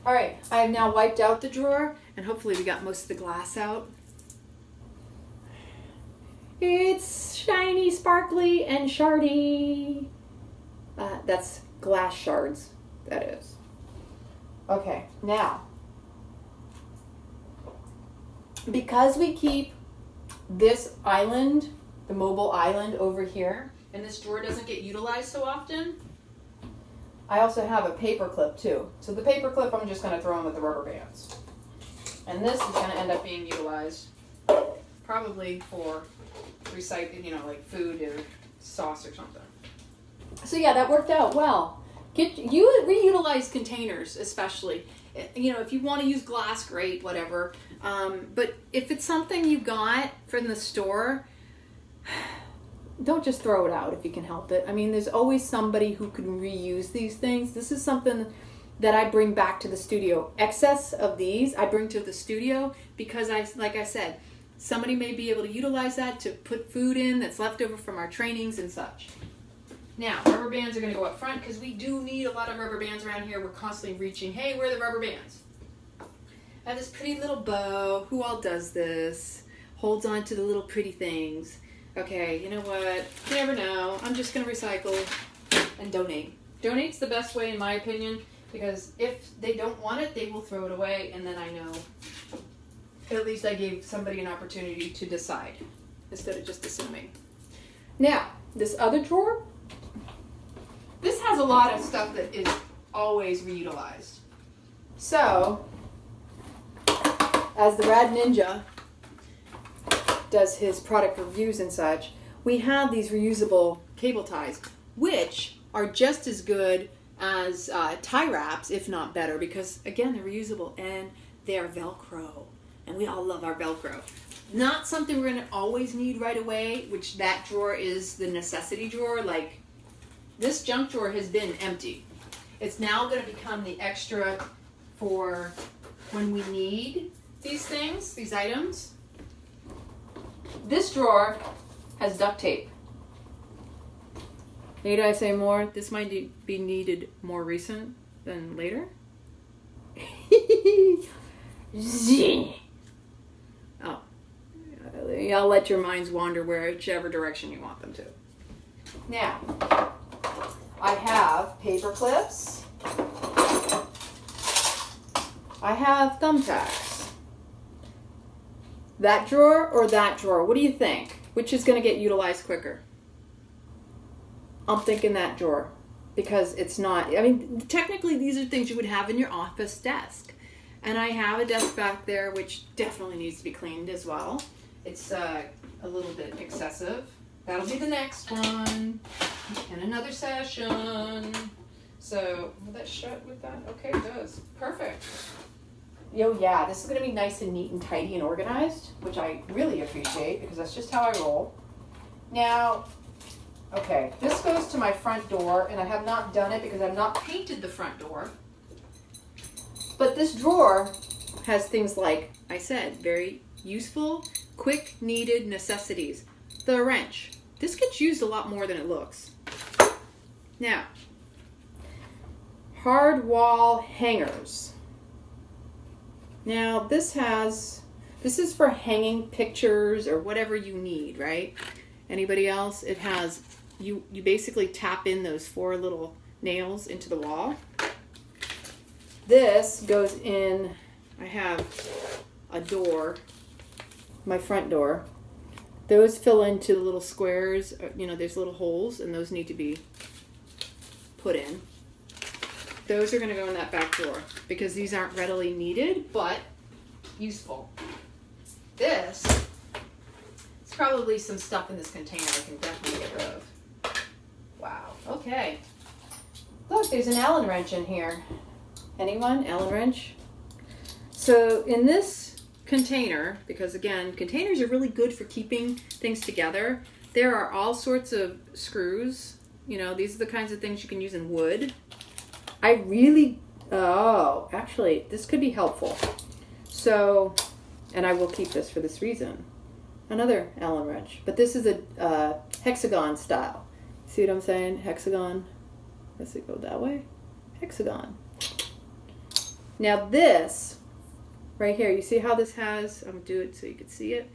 all right, I have now wiped out the drawer, and hopefully we got most of the glass out. It's shiny, sparkly, and shardy. That's glass shards, that is. Okay, now, because we keep this island, the mobile island over here, and this drawer doesn't get utilized so often, I also have a paper clip too. So the paper clip I'm just going to throw in with the rubber bands. And this is going to end up being utilized probably for recycling, you know, like food or sauce or something. So yeah, that worked out well. You reutilize containers, especially. You know, if you want to use glass, great, whatever. But if it's something you got from the store, don't just throw it out if you can help it. I mean, there's always somebody who can reuse these things. This is something that I bring back to the studio. Excess of these I bring to the studio because like I said, somebody may be able to utilize that to put food in that's left over from our trainings and such. Now, rubber bands are going to go up front because we do need a lot of rubber bands around here. We're constantly reaching, hey, where are the rubber bands? I have this pretty little bow. Who all does this? Holds on to the little pretty things. Okay, you know what? You never know. I'm just going to recycle and donate. Donate's the best way in my opinion because if they don't want it, they will throw it away, and then I know at least I gave somebody an opportunity to decide instead of just assuming. Now, this other drawer, this has a lot of stuff that is always reutilized. So, as the Rad Ninja does his product reviews and such, we have these reusable cable ties, which are just as good as tie wraps, if not better, because again, they're reusable and they are Velcro. And we all love our Velcro. Not something we're going to always need right away, which that drawer is the necessity drawer. Like, this junk drawer has been empty. It's now going to become the extra for when we need these things, these items. This drawer has duct tape. Need I say more? This might be needed more recent than later. Oh, I'll let your minds wander whichever direction you want them to. Now, I have paper clips. I have thumbtacks. That drawer or that drawer? What do you think? Which is going to get utilized quicker? I'm thinking that drawer because it's not, I mean, technically these are things you would have in your office desk. And I have a desk back there which definitely needs to be cleaned as well. It's a little bit excessive. That'll be the next one in another session. So, will that shut with that? Okay, it does. Perfect. Yo, yeah, this is going to be nice and neat and tidy and organized, which I really appreciate because that's just how I roll. Now, okay, this goes to my front door, and I have not done it because I've not painted the front door. But this drawer has things like, I said, very useful, quick, needed necessities. The wrench. This gets used a lot more than it looks. Now, hard wall hangers. Now, this is for hanging pictures or whatever you need, right? Anybody else? It has, you basically tap in those 4 little nails into the wall. This goes in, I have a door, my front door. Those fill into the little squares, you know, there's little holes, and those need to be put in. Those are going to go in that back door because these aren't readily needed, but useful. This, it's probably some stuff in this container I can definitely get rid of. Wow. Okay. Look, there's an Allen wrench in here. Anyone? Allen wrench? So in this container, because again, containers are really good for keeping things together, there are all sorts of screws. You know, these are the kinds of things you can use in wood. Actually, this could be helpful. So, and I will keep this for this reason. Another Allen wrench, but this is a hexagon style. See what I'm saying? Hexagon. Does it go that way? Hexagon. Now this, right here, you see how this has, I'm going to do it so you can see it.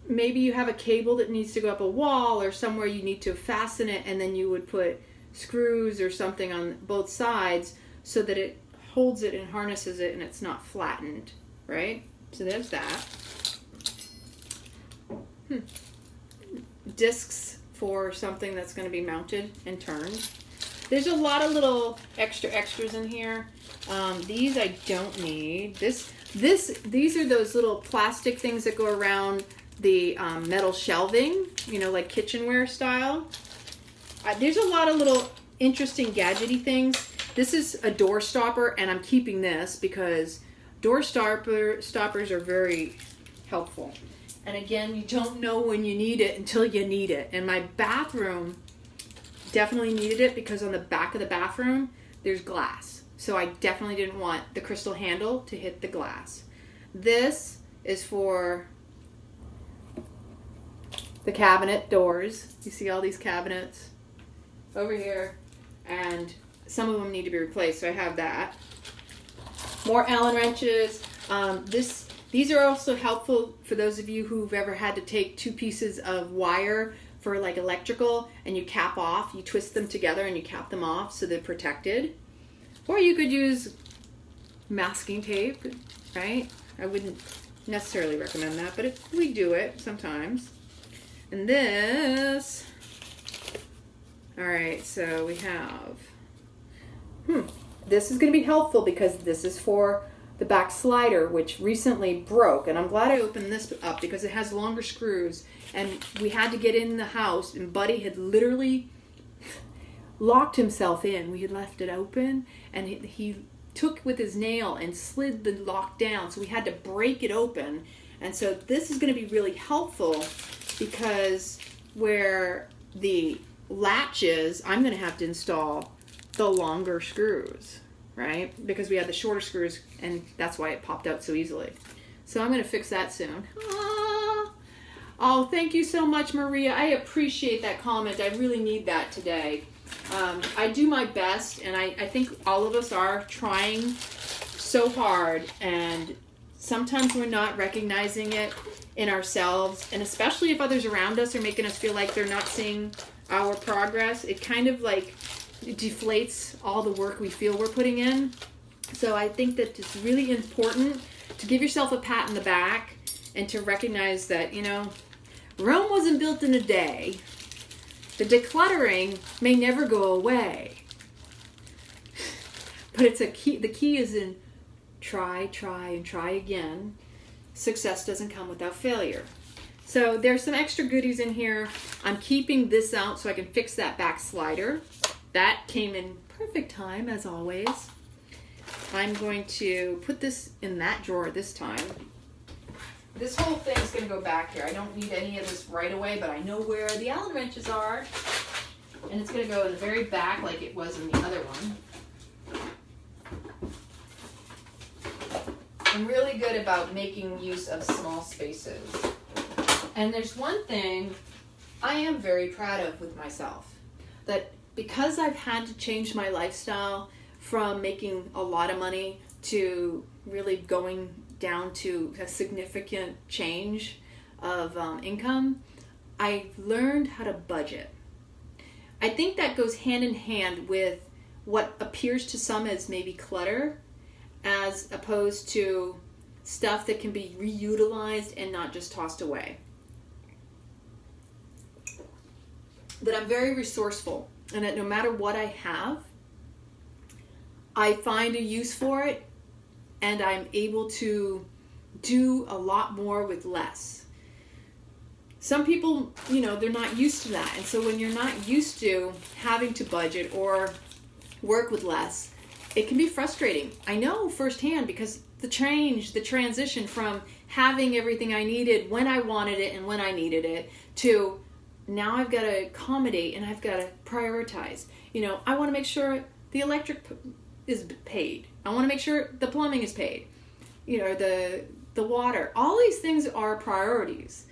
Maybe you have a cable that needs to go up a wall or somewhere you need to fasten it, and then you would put screws or something on both sides so that it holds it and harnesses it and it's not flattened, right? So there's that. Discs for something that's going to be mounted and turned. There's a lot of little extras in here. These I don't need. These are those little plastic things that go around the metal shelving, you know, like kitchenware style. There's a lot of little interesting gadgety things. This is a door stopper, and I'm keeping this because door stoppers are very helpful. And again, you don't know when you need it until you need it. And my bathroom definitely needed it because on the back of the bathroom, there's glass. So I definitely didn't want the crystal handle to hit the glass. This is for the cabinet doors. You see all these cabinets over here, and some of them need to be replaced, so I have that. More Allen wrenches. These are also helpful for those of you who've ever had to take 2 pieces of wire for like electrical and you cap off. You twist them together and you cap them off so they're protected. Or you could use masking tape, right? I wouldn't necessarily recommend that, but we do it sometimes. And this, all right, so we have, this is going to be helpful because this is for the back slider, which recently broke. And I'm glad I opened this up because it has longer screws. And we had to get in the house, and Buddy had literally locked himself in. We had left it open, and he took with his nail and slid the lock down, so we had to break it open. And so this is going to be really helpful because where the latch is, I'm going to have to install the longer screws, right? Because we had the shorter screws, and that's why it popped out so easily. So I'm going to fix that soon. Ah. Oh, thank you so much, Maria. I appreciate that comment. I really need that today. I do my best, and I think all of us are trying so hard, and sometimes we're not recognizing it in ourselves, and especially if others around us are making us feel like they're not seeing our progress, it kind of like deflates all the work we feel we're putting in. So I think that it's really important to give yourself a pat on the back and to recognize that, you know, Rome wasn't built in a day. The decluttering may never go away. But it's a key. The key is in try, and try again. Success doesn't come without failure. So there's some extra goodies in here. I'm keeping this out so I can fix that back slider. That came in perfect time, as always. I'm going to put this in that drawer this time. This whole thing is going to go back here. I don't need any of this right away, but I know where the Allen wrenches are. And it's going to go in the very back like it was in the other one. I'm really good about making use of small spaces. And there's one thing I am very proud of with myself. That because I've had to change my lifestyle from making a lot of money to really going down to a significant change of income, I've learned how to budget. I think that goes hand in hand with what appears to some as maybe clutter, as opposed to stuff that can be reutilized and not just tossed away. That I'm very resourceful, and that no matter what I have, I find a use for it, and I'm able to do a lot more with less. Some people, you know, they're not used to that. And so when you're not used to having to budget or work with less, it can be frustrating. I know firsthand, because the transition from having everything I needed when I wanted it and when I needed it to now I've got to accommodate and I've got to prioritize. You know, I want to make sure the electric is paid. I want to make sure the plumbing is paid. You know, the water. All these things are priorities.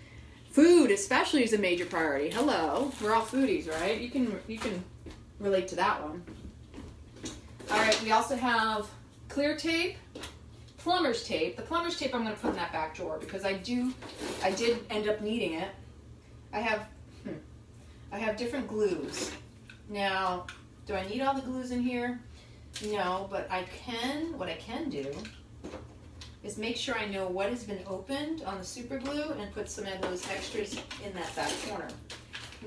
Food especially is a major priority. Hello, we're all foodies, right? You can relate to that one. All right, we also have clear tape, plumber's tape. The plumber's tape I'm going to put in that back drawer because I did end up needing it. I have different glues. Now, do I need all the glues in here? No, but what I can do is make sure I know what has been opened on the super glue and put some of those extras in that back corner.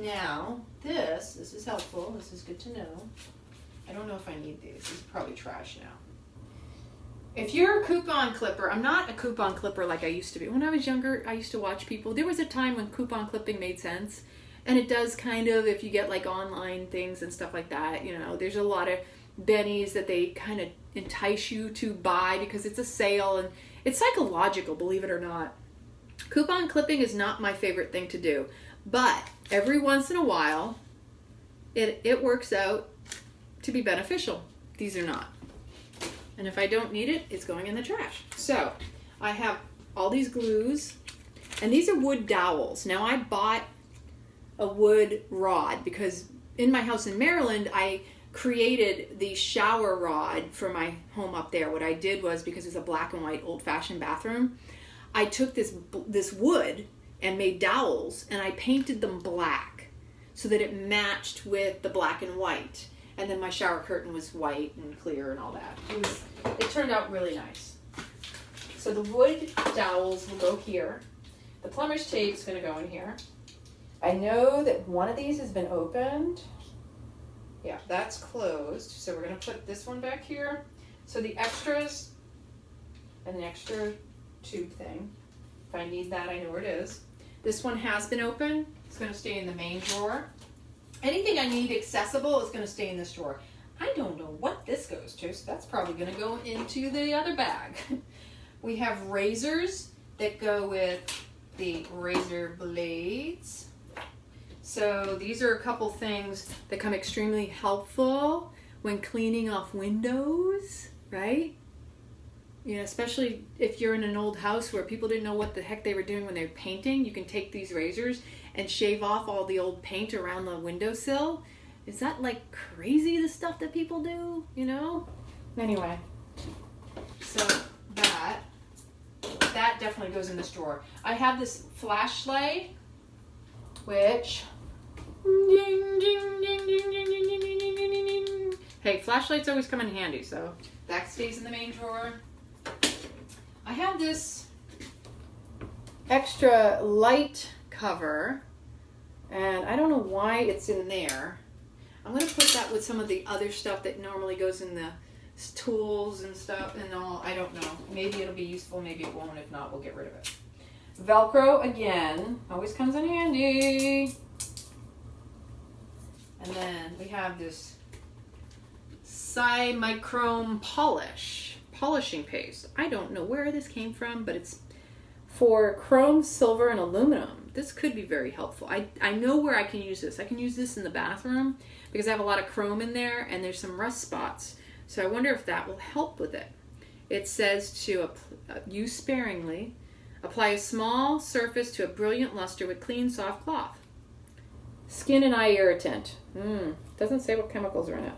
Now, this is helpful. This is good to know. I don't know if I need these. These are probably trash now. If you're a coupon clipper, I'm not a coupon clipper like I used to be. When I was younger, I used to watch people. There was a time when coupon clipping made sense. And it does kind of, if you get like online things and stuff like that, you know, there's a lot of bennies that they kind of entice you to buy because it's a sale, and it's psychological, believe it or not. Coupon clipping is not my favorite thing to do, but every once in a while it works out to be beneficial. These are not. And if I don't need it, it's going in the trash. So I have all these glues, and these are wood dowels. Now I bought a wood rod because in my house in Maryland, I created the shower rod for my home up there. What I did was, because it's a black and white old-fashioned bathroom, I took this wood and made dowels, and I painted them black so that it matched with the black and white. And then my shower curtain was white and clear and all that. It turned out really nice. So the wood dowels will go here. The plumber's tape is going to go in here. I know that one of these has been opened. Yeah, that's closed. So we're going to put this one back here. So the extras and the extra tube thing, if I need that, I know where it is. This one has been opened. It's going to stay in the main drawer. Anything I need accessible is going to stay in this drawer. I don't know what this goes to, so that's probably going to go into the other bag. We have razors that go with the razor blades. So these are a couple things that come extremely helpful when cleaning off windows, right? You know, especially if you're in an old house where people didn't know what the heck they were doing when they were painting. You can take these razors and shave off all the old paint around the windowsill. Is that like crazy, the stuff that people do, you know? Anyway, so that definitely goes in this drawer. I have this flashlight, which, ding, ding, ding, ding, ding, ding, ding, ding, ding, ding, ding. Hey, flashlights always come in handy, so that stays in the main drawer. I have this extra light cover, and I don't know why it's in there. I'm going to put that with some of the other stuff that normally goes in the tools and stuff and all. I don't know. Maybe it'll be useful, maybe it won't. If not, we'll get rid of it. Velcro, again, always comes in handy. And then we have this Microme polishing paste. I don't know where this came from, but it's for chrome, silver, and aluminum. This could be very helpful. I know where I can use this. I can use this in the bathroom because I have a lot of chrome in there and there's some rust spots. So I wonder if that will help with it. It says to use sparingly, apply a small surface to a brilliant luster with clean, soft cloth. Skin and eye irritant. Doesn't say what chemicals are in it.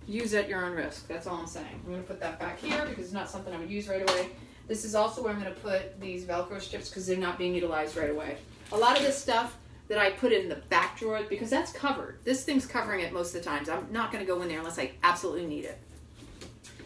Use at your own risk. That's all I'm saying. I'm going to put that back here because it's not something I would use right away. This is also where I'm going to put these Velcro strips because they're not being utilized right away. A lot of this stuff that I put in the back drawer because that's covered. This thing's covering it most of the times. I'm not going to go in there unless I absolutely need it.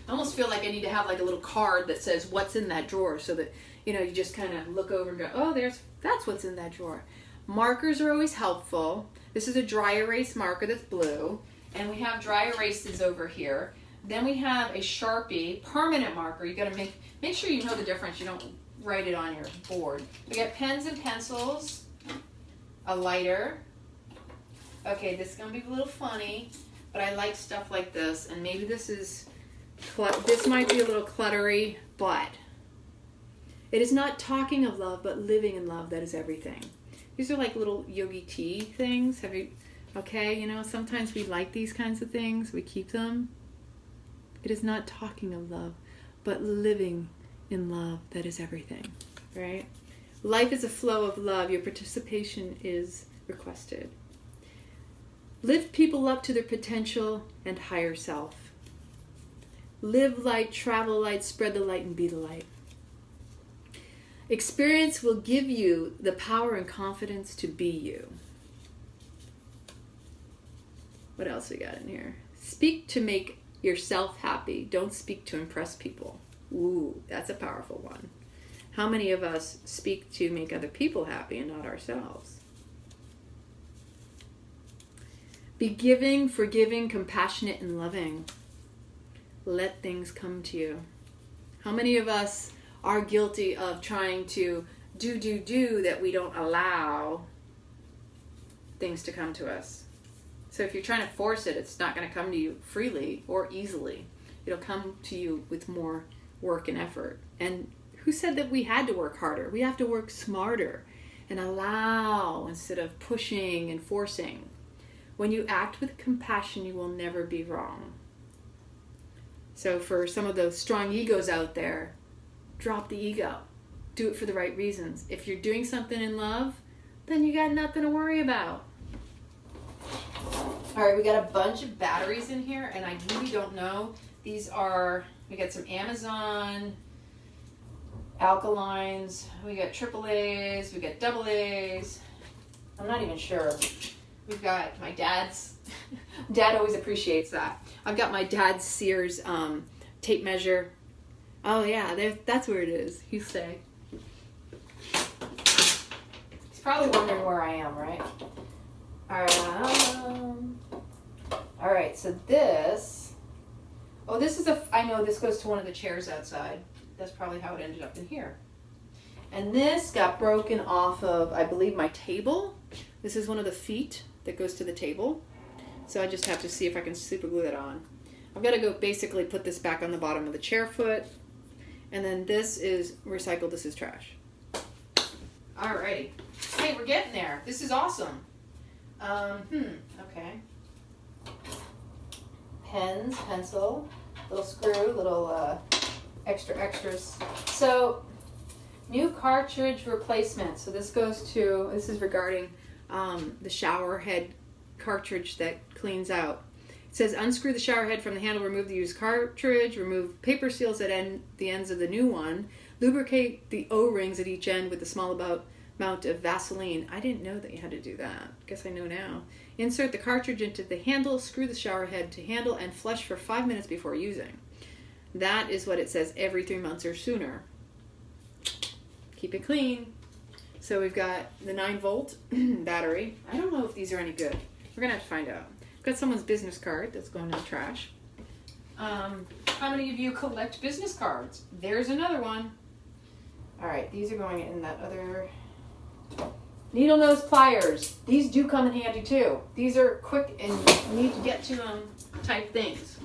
I almost feel like I need to have like a little card that says what's in that drawer so that, you know, you just kind of look over and go, oh, that's what's in that drawer. Markers are always helpful. This is a dry erase marker that's blue. And we have dry erases over here. Then we have a Sharpie permanent marker. You got to make sure you know the difference. You don't write it on your board. We got pens and pencils, a lighter. Okay, this is going to be a little funny, but I like stuff like this. And maybe this might be a little cluttery, but it is not talking of love, but living in love. That is everything. These are like little yogi tea things. Okay, you know, sometimes we like these kinds of things. We keep them. It is not talking of love, but living in love. That is everything, right? Life is a flow of love. Your participation is requested. Lift people up to their potential and higher self. Live light, travel light, spread the light, and be the light. Experience will give you the power and confidence to be you. What else we got in here? Speak to make yourself happy. Don't speak to impress people. Ooh, that's a powerful one. How many of us speak to make other people happy and not ourselves? Be giving, forgiving, compassionate, and loving. Let things come to you. How many of us are guilty of trying to do that we don't allow things to come to us? So if you're trying to force it, it's not going to come to you freely or easily. It'll come to you with more work and effort. And who said that we had to work harder? We have to work smarter and allow instead of pushing and forcing. When you act with compassion, you will never be wrong. So for some of those strong egos out there, drop the ego. Do it for the right reasons. If you're doing something in love, then you got nothing to worry about. All right, we got a bunch of batteries in here, and I really don't know. We got some Amazon alkalines, we got AAAs, we got AA's. I'm not even sure. We've got my dad's. Dad always appreciates that. I've got my dad's Sears tape measure. Oh yeah, that's where it is. You say. He's probably wondering where I am, right? All right, so this is I know this goes to one of the chairs outside. That's probably how it ended up in here. And this got broken off of, I believe, my table. This is one of the feet that goes to the table. So I just have to see if I can super glue that on. I've got to go basically put this back on the bottom of the chair foot. And then this is recycled, this is trash. Alrighty. Hey, we're getting there. This is awesome. Okay. Pens, pencil, little screw, little extras. So, new cartridge replacement. So this is regarding the shower head cartridge that cleans out. It says unscrew the shower head from the handle, remove the used cartridge, remove paper seals at the ends of the new one, lubricate the O-rings at each end with a small amount of Vaseline. I didn't know that you had to do that. Guess I know now. Insert the cartridge into the handle, screw the shower head to handle, and flush for 5 minutes before using. That is what it says, every 3 months or sooner. Keep it clean. So we've got the 9-volt battery. I don't know if these are any good. We're going to have to find out. I've got someone's business card that's going in the trash. How many of you collect business cards? There's another one. All right, these are going in that other... Needle nose pliers. These do come in handy too. These are quick and need to get to them type things.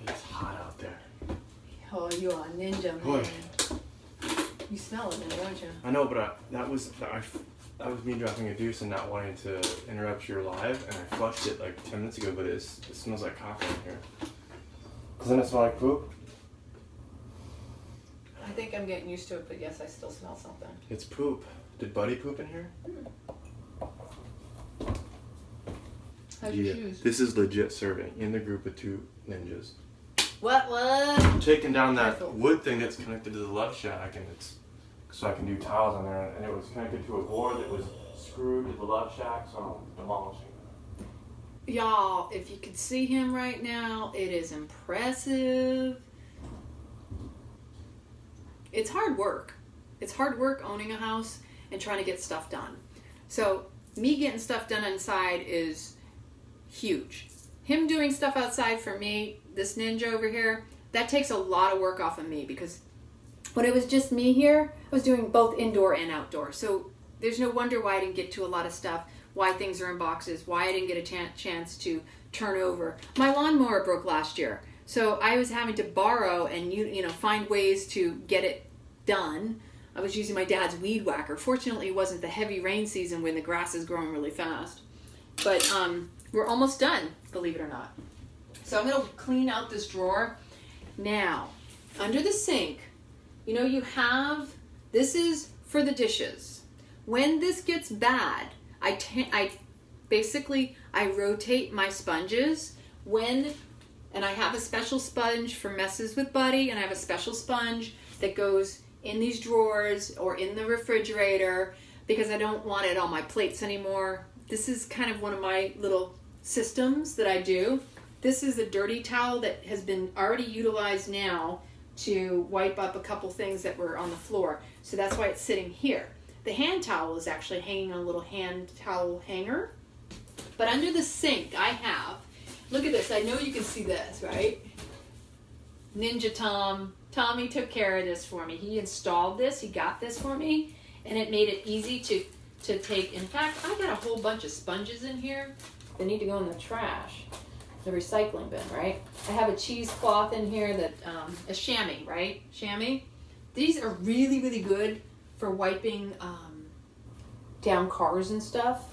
It's hot out there. Oh, you are a ninja, man. Boy. You smell it, then, don't you? I know, but that was me dropping a deuce and not wanting to interrupt your live, and I flushed it like 10 minutes ago, but it smells like coffee in here. Doesn't it smell like poop? I think I'm getting used to it, but yes, I still smell something. It's poop. Did Buddy poop in here? How's your shoes? This is legit serving in the group with 2 ninjas. What? I'm taking down that Careful. wood thing that's connected to the love shack, and it's so I can do tiles on there, and it was connected to a board that was screwed to the love shack, so I'm demolishing it. Y'all, if you could see him right now, it is impressive. It's hard work. It's hard work owning a house and trying to get stuff done. So me getting stuff done inside is huge. Him doing stuff outside for me, this ninja over here, that takes a lot of work off of me, because when it was just me here, I was doing both indoor and outdoor. So there's no wonder why I didn't get to a lot of stuff, why things are in boxes, why I didn't get a chance to turn over. My lawnmower broke last year. So I was having to borrow and find ways to get it done. I was using my dad's weed whacker. Fortunately, it wasn't the heavy rain season when the grass is growing really fast. But we're almost done, believe it or not. So I'm going to clean out this drawer. Now, under the sink, you have, this is for the dishes. When this gets bad, I rotate my sponges and I have a special sponge for messes with Buddy, and I have a special sponge that goes in these drawers or in the refrigerator, because I don't want it on my plates anymore. This is kind of one of my little systems that I do. This is a dirty towel that has been already utilized now to wipe up a couple things that were on the floor. So that's why it's sitting here. The hand towel is actually hanging on a little hand towel hanger. But under the sink I have, look at this, I know you can see this, right? Ninja Tommy took care of this for me. He installed this, he got this for me, and it made it easy to take. In fact, I got a whole bunch of sponges in here that need to go in the trash, the recycling bin, right? I have a cheesecloth in here that, a chamois, right? Chamois. These are really, really good for wiping down cars and stuff.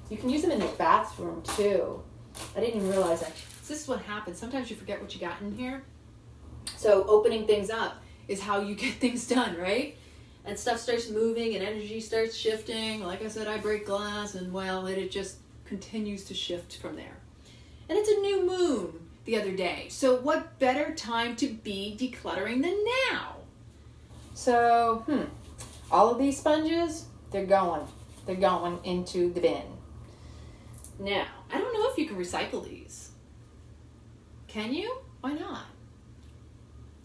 You can use them in the bathroom too. I didn't even realize that. This is what happens. Sometimes you forget what you got in here. So opening things up is how you get things done, right? And stuff starts moving and energy starts shifting. Like I said, I break glass, and well, it just continues to shift from there. And it's a new moon the other day. So what better time to be decluttering than now? So, all of these sponges, they're going into the bin. Now, I don't know if you can recycle these. Can you? Why not?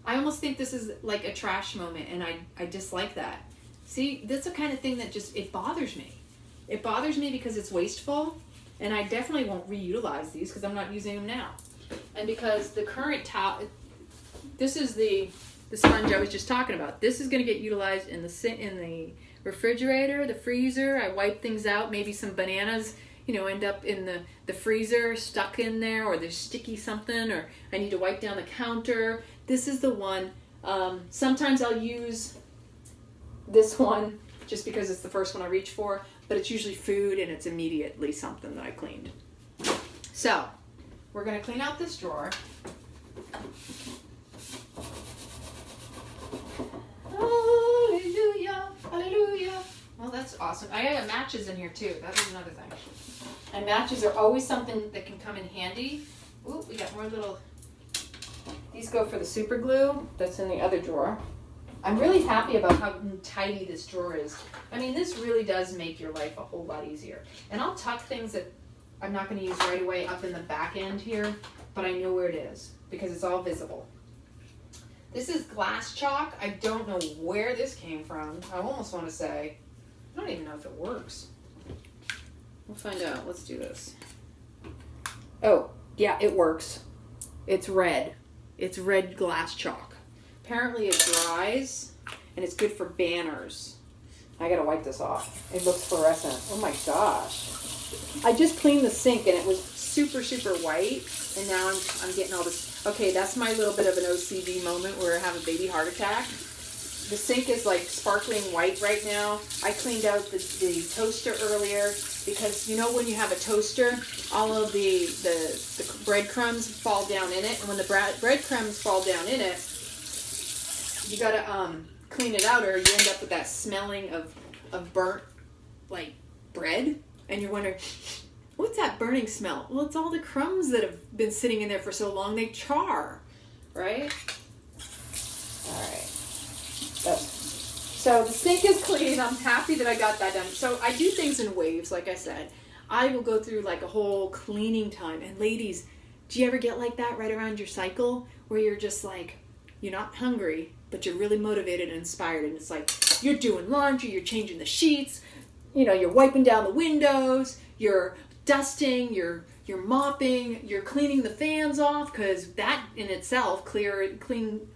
I almost think this is like a trash moment, and I dislike that. See, that's the kind of thing that it bothers me. It bothers me because it's wasteful, and I definitely won't reutilize these because I'm not using them now. And because the current towel, this is the sponge I was just talking about. This is going to get utilized in the refrigerator, the freezer. I wipe things out. Maybe some bananas, end up in the freezer, stuck in there, or there's sticky something, or I need to wipe down the counter. This is the one. Sometimes I'll use this one just because it's the first one I reach for, but it's usually food and it's immediately something that I cleaned. So, we're going to clean out this drawer. Hallelujah, hallelujah. Well, that's awesome. I have matches in here too. That was another thing. And matches are always something that can come in handy. Ooh, we got more little... These go for the super glue that's in the other drawer. I'm really happy about how tidy this drawer is. I mean, this really does make your life a whole lot easier. And I'll tuck things that I'm not going to use right away up in the back end here, but I know where it is because it's all visible. This is glass chalk. I don't know where this came from. I almost want to say, I don't even know if it works. We'll find out. Let's do this. Oh, yeah, it works. It's red. It's red glass chalk. Apparently it dries, and it's good for banners. I gotta wipe this off. It looks fluorescent. Oh my gosh. I just cleaned the sink, and it was super, super white, and now I'm getting all this. Okay, that's my little bit of an OCD moment where I have a baby heart attack. The sink is like sparkling white right now. I cleaned out the toaster earlier because when you have a toaster, all of the breadcrumbs fall down in it, and when the breadcrumbs fall down in it, you gotta clean it out, or you end up with that smelling of burnt bread, and you're wondering, what's that burning smell? Well, it's all the crumbs that have been sitting in there for so long, they char, right? All right. So the sink is clean. I'm happy that I got that done. So I do things in waves, like I said. I will go through like a whole cleaning time. And ladies, do you ever get like that right around your cycle where you're just like, you're not hungry, but you're really motivated and inspired. And it's like, you're doing laundry, you're changing the sheets, you're wiping down the windows, you're dusting, you're mopping, you're cleaning the fans off, because that in itself, clean.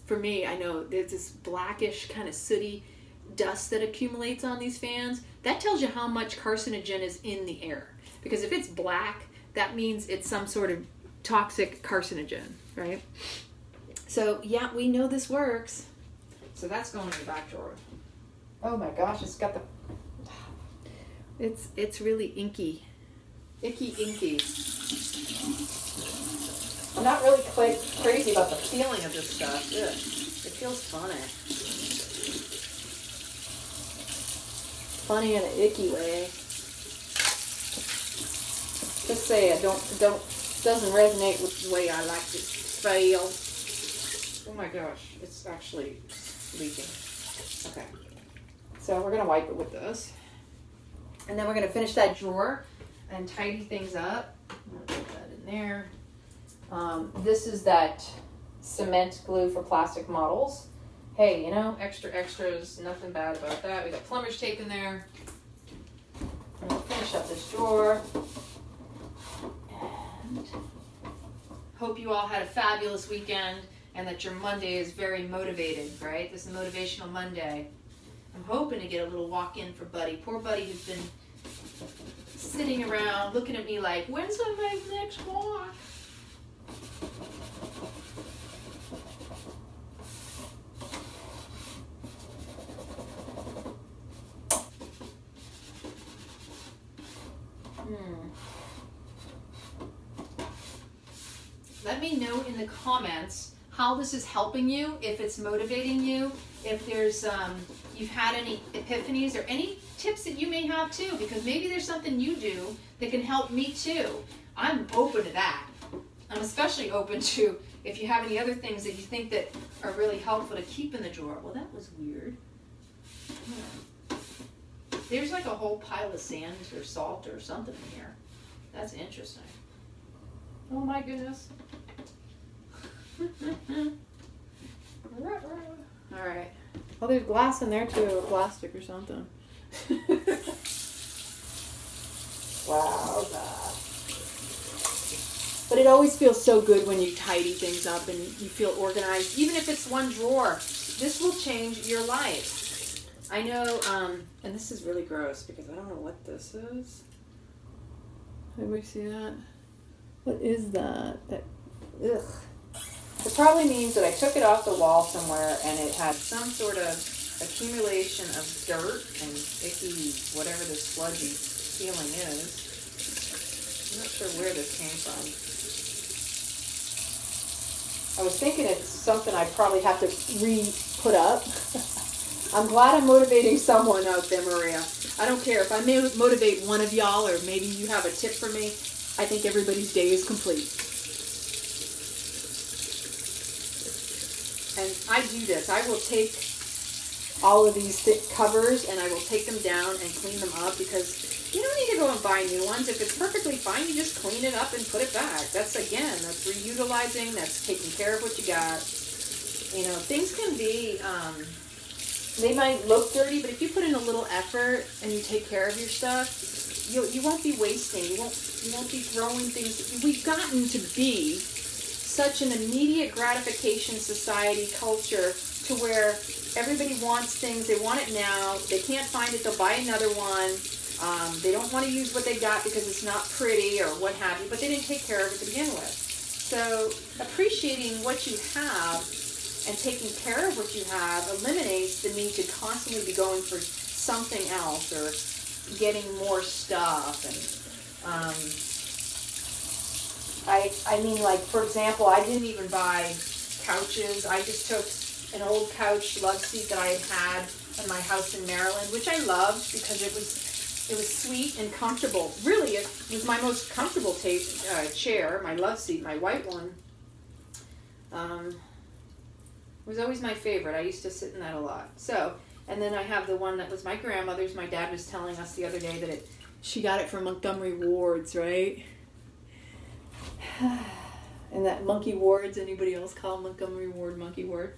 For me, I know there's this blackish kind of sooty dust that accumulates on these fans. That tells you how much carcinogen is in the air. Because if it's black, that means it's some sort of toxic carcinogen, right? So, yeah, we know this works. So that's going in the back drawer. Oh my gosh, it's got the... It's really inky. Inky. I'm not really crazy about the feeling of this stuff. Ugh. It feels funny. Funny in an icky way. Just say it doesn't resonate with the way I like to feel. Oh my gosh, it's actually leaking. Okay. So we're gonna wipe it with this. And then we're gonna finish that drawer and tidy things up. I'm gonna put that in there. This is that cement glue for plastic models. Hey, extras, nothing bad about that. We got plumber's tape in there. And we'll finish up this drawer. And hope you all had a fabulous weekend and that your Monday is very motivated, right? This is Motivational Monday. I'm hoping to get a little walk in for Buddy. Poor Buddy who's been sitting around looking at me like, when's my next walk? Let me know in the comments how this is helping you, if it's motivating you, if there's you've had any epiphanies or any tips that you may have too, because maybe there's something you do that can help me too. I'm open to that. I'm especially open to if you have any other things that you think that are really helpful to keep in the drawer. Well, that was weird. There's like a whole pile of sand or salt or something in here. That's interesting. Oh my goodness. All right. Well, there's glass in there too, or plastic or something. Wow. But it always feels so good when you tidy things up and you feel organized. Even if it's one drawer, this will change your life. I know, and this is really gross because I don't know what this is. Everybody see that? What is that? Ugh. It probably means that I took it off the wall somewhere and it had some sort of accumulation of dirt and icky, whatever this sludgy feeling is. I'm not sure where this came from. I was thinking it's something I probably have to re-put up. I'm glad I'm motivating someone out there, Maria. I don't care if I may motivate one of y'all or maybe you have a tip for me. I think everybody's day is complete. And I do this. I will take all of these thick covers and I will take them down and clean them up because you don't need to go and buy new ones. If it's perfectly fine, you just clean it up and put it back. That's reutilizing, that's taking care of what you got. You know, things can be, they might look dirty, but if you put in a little effort and you take care of your stuff, you won't be wasting. You won't be throwing things. We've gotten to be such an immediate gratification society culture to where everybody wants things, they want it now, they can't find it, they'll buy another one, they don't want to use what they got because it's not pretty or what have you, but they didn't take care of it to begin with. So appreciating what you have and taking care of what you have eliminates the need to constantly be going for something else or getting more stuff. And I mean, like, for example, I didn't even buy couches. I just took an old couch love seat that I had in my house in Maryland, which I loved because it was sweet and comfortable. Really, it was my most comfortable chair, my love seat, my white one. Was always my favorite. I used to sit in that a lot. So, and then I have the one that was my grandmother's. My dad was telling us the other day that she got it from Montgomery Ward's, right? And that Monkey Ward's, anybody else call Montgomery Ward Monkey Ward?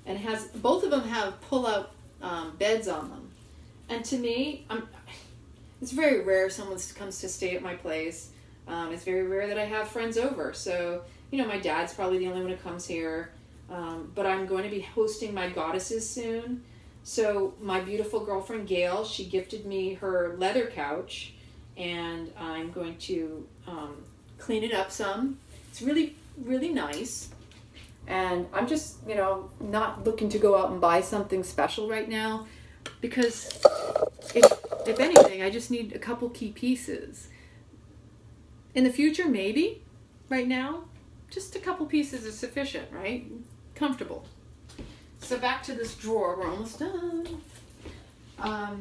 And both of them have pull-out beds on them. And to me, it's very rare someone comes to stay at my place. It's very rare that I have friends over. So, you know, my dad's probably the only one who comes here. But I'm going to be hosting my goddesses soon. So my beautiful girlfriend Gail, she gifted me her leather couch. And I'm going to clean it up some. It's really, really nice. And I'm just, you know, not looking to go out and buy something special right now. Because if anything, I just need a couple key pieces. In the future, maybe. Right now, just a couple pieces is sufficient, right? Comfortable. So back to this drawer. We're almost done. Thought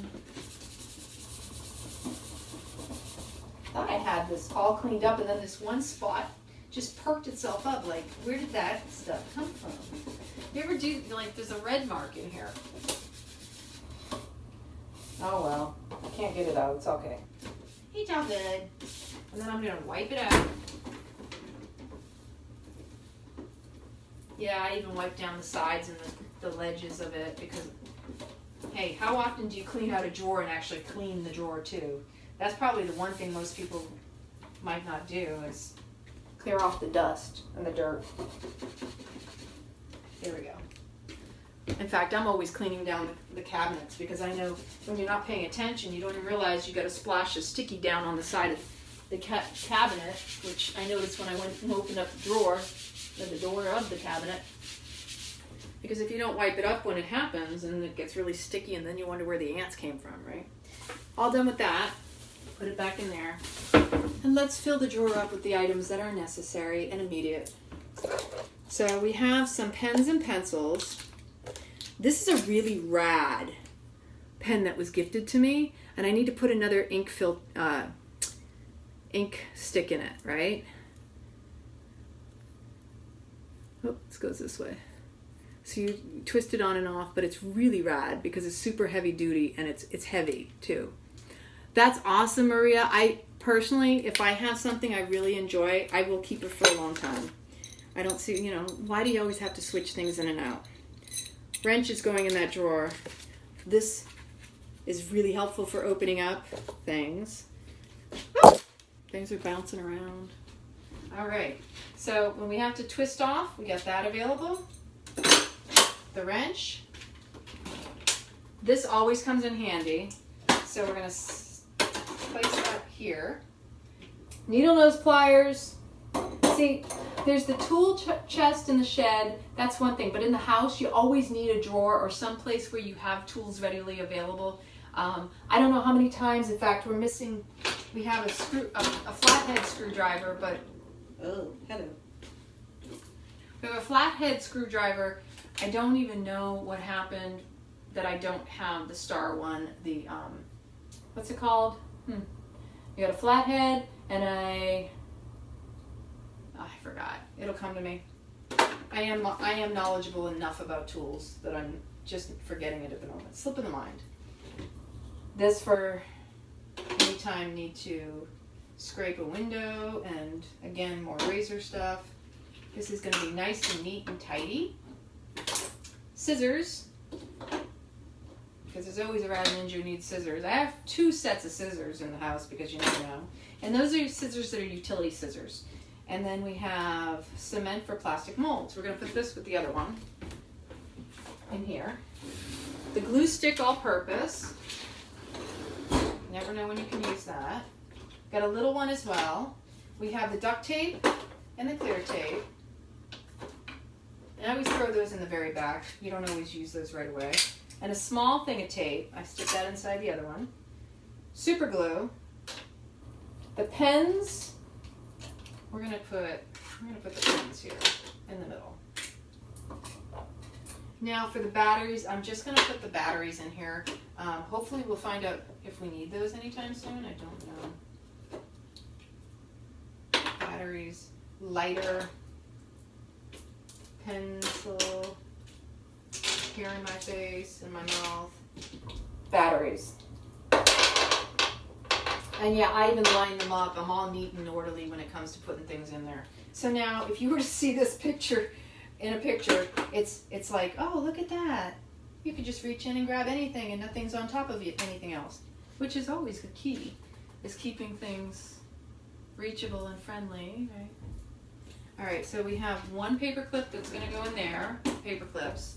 I had this all cleaned up, and then this one spot just perked itself up. Like, where did that stuff come from? You ever do, like, there's a red mark in here. Oh well, I can't get it out. It's okay. It's all good. And then I'm going to wipe it out. Yeah, I even wipe down the sides and the ledges of it because, hey, how often do you clean out a drawer and actually clean the drawer too? That's probably the one thing most people might not do is clear off the dust and the dirt. Here we go. In fact, I'm always cleaning down the cabinets because I know when you're not paying attention, you don't even realize you got a splash of sticky down on the side of the cabinet, which I noticed when I went and opened up the drawer, or the door of the cabinet. Because if you don't wipe it up when it happens, and it gets really sticky, and then you wonder where the ants came from, right? All done with that. Put it back in there. And let's fill the drawer up with the items that are necessary and immediate. So we have some pens and pencils. This is a really rad pen that was gifted to me, and I need to put another ink stick in it, right? Oh, this goes this way. So you twist it on and off, but it's really rad because it's super heavy duty and it's heavy too. That's awesome, Maria. I personally, if I have something I really enjoy, I will keep it for a long time. I don't see, why do you always have to switch things in and out? Wrench is going in that drawer. This is really helpful for opening up things. Oh, things are bouncing around. All right, so when we have to twist off, we got that available. The wrench. This always comes in handy. So we're going to place that here. Needle nose pliers. See, there's the tool chest in the shed. That's one thing. But in the house, you always need a drawer or some place where you have tools readily available. I don't know how many times, in fact, we have a flathead screwdriver, but... Oh, hello. We have a flathead screwdriver. I don't even know what happened that I don't have the star one. The, what's it called? You got a flathead and I forgot. It'll come to me. I am knowledgeable enough about tools that I'm just forgetting it at the moment. Slip of the mind. This for anytime need to scrape a window, and again, more razor stuff. This is going to be nice and neat and tidy. Scissors, because there's always a rad ninja who needs scissors. I have 2 sets of scissors in the house because you never know. And those are scissors that are utility scissors. And then we have cement for plastic molds. We're going to put this with the other one in here. The glue stick all-purpose. Never know when you can use that. Got a little one as well. We have the duct tape and the clear tape. And I always throw those in the very back. You don't always use those right away. And a small thing of tape. I stick that inside the other one. Super glue. The pens. We're gonna put the pens here in the middle. Now for the batteries, I'm just gonna put the batteries in here. Hopefully we'll find out if we need those anytime soon. I don't know. Batteries, lighter, pencil, here in my face, in my mouth. Batteries. And yeah, I even line them up. I'm all neat and orderly when it comes to putting things in there. So now, if you were to see this picture in a picture, it's like, oh, look at that. You could just reach in and grab anything and nothing's on top of anything else, which is always the key, is keeping things reachable and friendly, right? All right, so we have one paper clip that's gonna go in there, paper clips.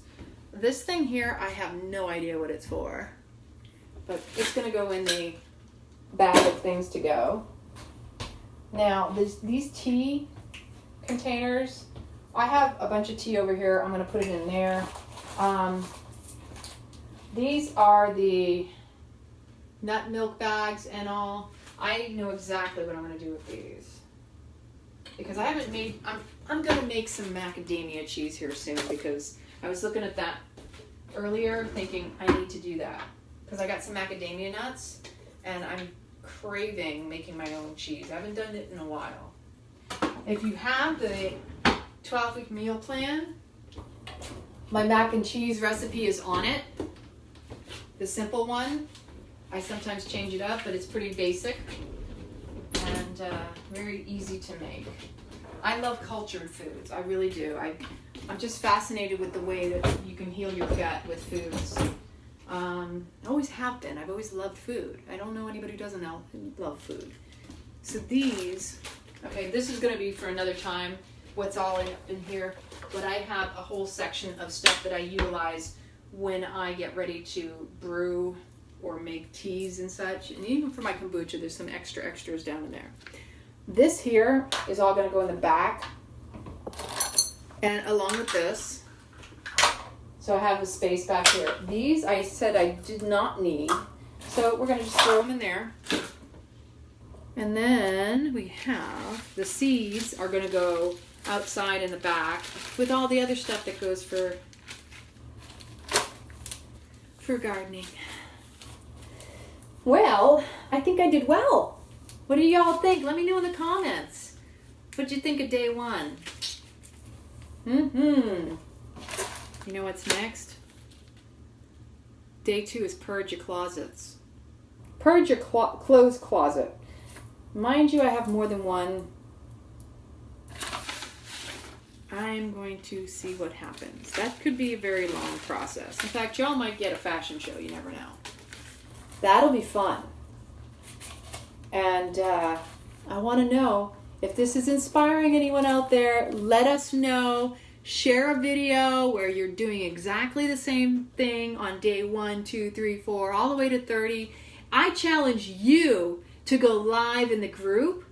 This thing here, I have no idea what it's for, but it's gonna go in the bag of things to go. Now, these tea containers, I have a bunch of tea over here. I'm gonna put it in there. These are the nut milk bags and all. I know exactly what I'm gonna do with these. Because I haven't made, I'm gonna make some macadamia cheese here soon, because I was looking at that earlier thinking I need to do that. Because I got some macadamia nuts and I'm craving making my own cheese. I haven't done it in a while. If you have the 12-week meal plan, my mac and cheese recipe is on it. The simple one. I sometimes change it up, but it's pretty basic and very easy to make. I love cultured foods. I really do. I'm just fascinated with the way that you can heal your gut with foods. I always have been. I've always loved food. I don't know anybody who doesn't love food. So these, okay, this is going to be for another time, what's all in here. But I have a whole section of stuff that I utilize when I get ready to brew or make teas and such. And even for my kombucha, there's some extras down in there. This here is all going to go in the back. And along with this, so I have a space back here. These I said I did not need. So we're going to just throw them in there. And then we have the seeds are going to go outside in the back with all the other stuff that goes for gardening. Well, I think I did well. What do y'all think? Let me know in the comments. What'd you think of day 1? You know what's next? Day 2 is purge your closets. Purge your clothes closet. Mind you, I have more than one. I'm going to see what happens. That could be a very long process. In fact, y'all might get a fashion show. You never know. That'll be fun. And I want to know if this is inspiring anyone out there. Let us know. share a video where you're doing exactly the same thing on day 1, 2, 3, 4, all the way to 30. I challenge you to go live in the group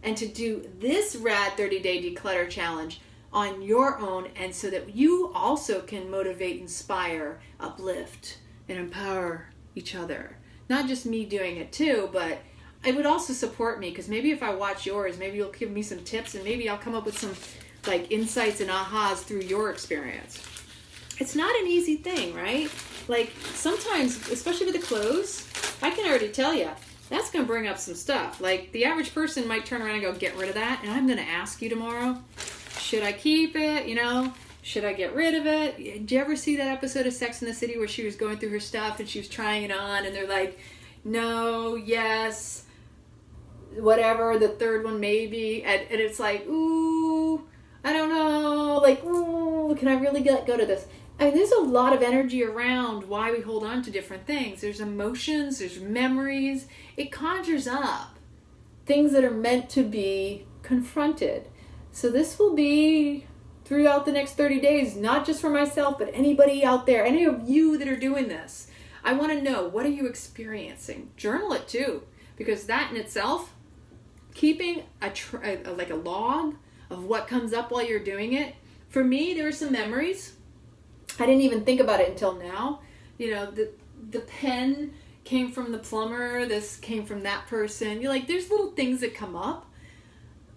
and to do this Rad 30-Day Declutter Challenge on your own, and so that you also can motivate, inspire, uplift, and empower each other. Not just me doing it too, but it would also support me, because maybe if I watch yours, maybe you'll give me some tips, and maybe I'll come up with some like insights and ahas through your experience. It's not an easy thing, right? Like sometimes, especially with the clothes, I can already tell you, that's going to bring up some stuff. Like the average person might turn around and go, get rid of that. And I'm going to ask you tomorrow, should I keep it? You know, should I get rid of it? Did you ever see that episode of Sex and the City where she was going through her stuff and she was trying it on and they're like, no, yes, whatever, the third one maybe. And it's like, ooh, I don't know. Like, ooh, can I really go to this? I mean, there's a lot of energy around why we hold on to different things. There's emotions, there's memories. It conjures up things that are meant to be confronted. So this will be throughout the next 30 days, not just for myself, but anybody out there, any of you that are doing this. I want to know, what are you experiencing? Journal it too, because that in itself, keeping like a log of what comes up while you're doing it. For me, there were some memories. I didn't even think about it until now. You know, the pen came from the plumber, this came from that person. You're like, there's little things that come up,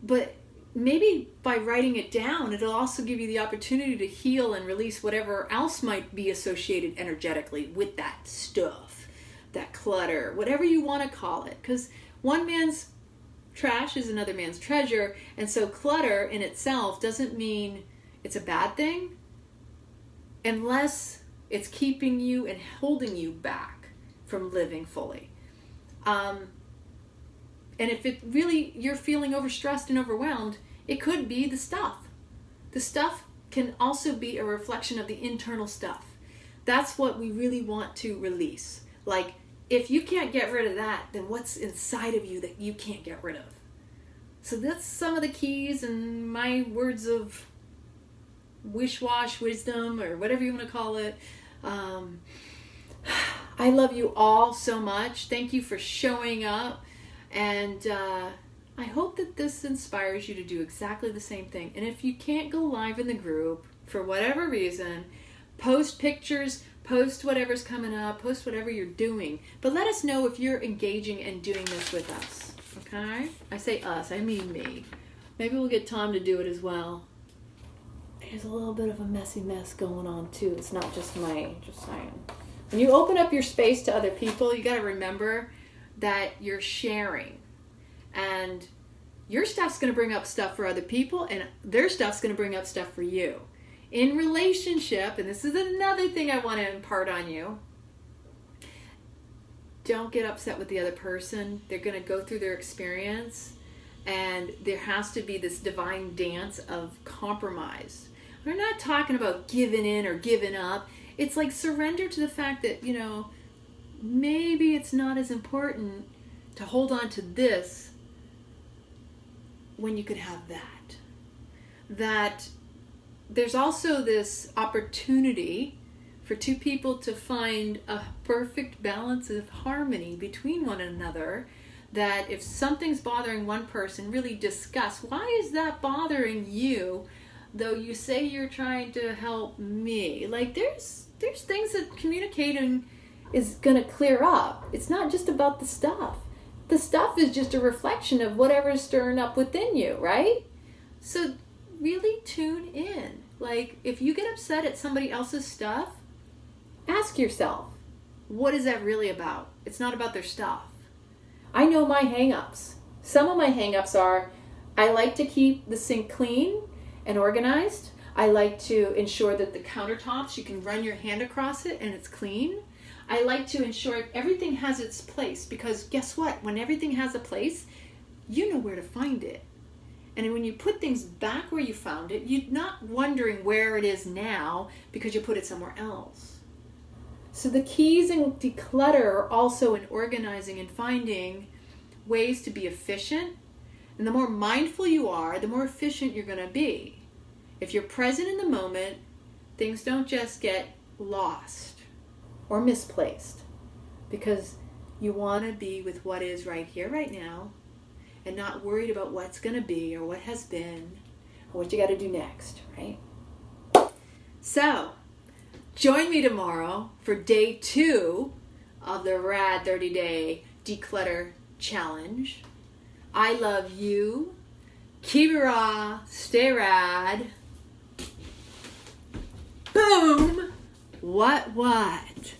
but maybe by writing it down, it'll also give you the opportunity to heal and release whatever else might be associated energetically with that stuff, that clutter, whatever you want to call it. Because one man's trash is another man's treasure, and so clutter in itself doesn't mean it's a bad thing, unless it's keeping you and holding you back from living fully. And if it really, you're feeling overstressed and overwhelmed, it could be the stuff. The stuff can also be a reflection of the internal stuff. That's what we really want to release. Like, if you can't get rid of that, then what's inside of you that you can't get rid of? So that's some of the keys and my words of wish-wash wisdom, or whatever you want to call it. I love you all so much. Thank you for showing up, and I hope that this inspires you to do exactly the same thing. And if you can't go live in the group for whatever reason, post pictures, post whatever's coming up, post whatever you're doing, but let us know if you're engaging and doing this with us. Okay? I say us, I mean me. Maybe we'll get Tom to do it as well. There's a little bit of a messy mess going on too. It's not just just saying. When you open up your space to other people, you got to remember that you're sharing. And your stuff's going to bring up stuff for other people, and their stuff's going to bring up stuff for you. In relationship, and this is another thing I want to impart on you, don't get upset with the other person. They're going to go through their experience, and there has to be this divine dance of compromise. We're not talking about giving in or giving up. It's like surrender to the fact that, you know, maybe it's not as important to hold on to this when you could have that. That there's also this opportunity for two people to find a perfect balance of harmony between one another, that if something's bothering one person, really discuss, why is that bothering you, though you say you're trying to help me? Like, there's things that communicating is going to clear up. It's not just about the stuff. The stuff is just a reflection of whatever's stirring up within you, right? So really tune in. Like, if you get upset at somebody else's stuff, ask yourself, what is that really about? It's not about their stuff. I know my hang-ups. Some of my hang-ups are, I like to keep the sink clean and organized. I like to ensure that the countertops, you can run your hand across it and it's clean. I like to ensure everything has its place, because guess what? When everything has a place, you know where to find it. And when you put things back where you found it, you're not wondering where it is now because you put it somewhere else. So the keys in declutter are also in organizing and finding ways to be efficient. And the more mindful you are, the more efficient you're going to be. If you're present in the moment, things don't just get lost or misplaced, because you want to be with what is right here, right now, and not worried about what's going to be or what has been or what you got to do next, right? So, join me tomorrow for day 2 of the Rad 30-day Declutter Challenge. I love you. Keep it raw. Stay rad. Boom! What?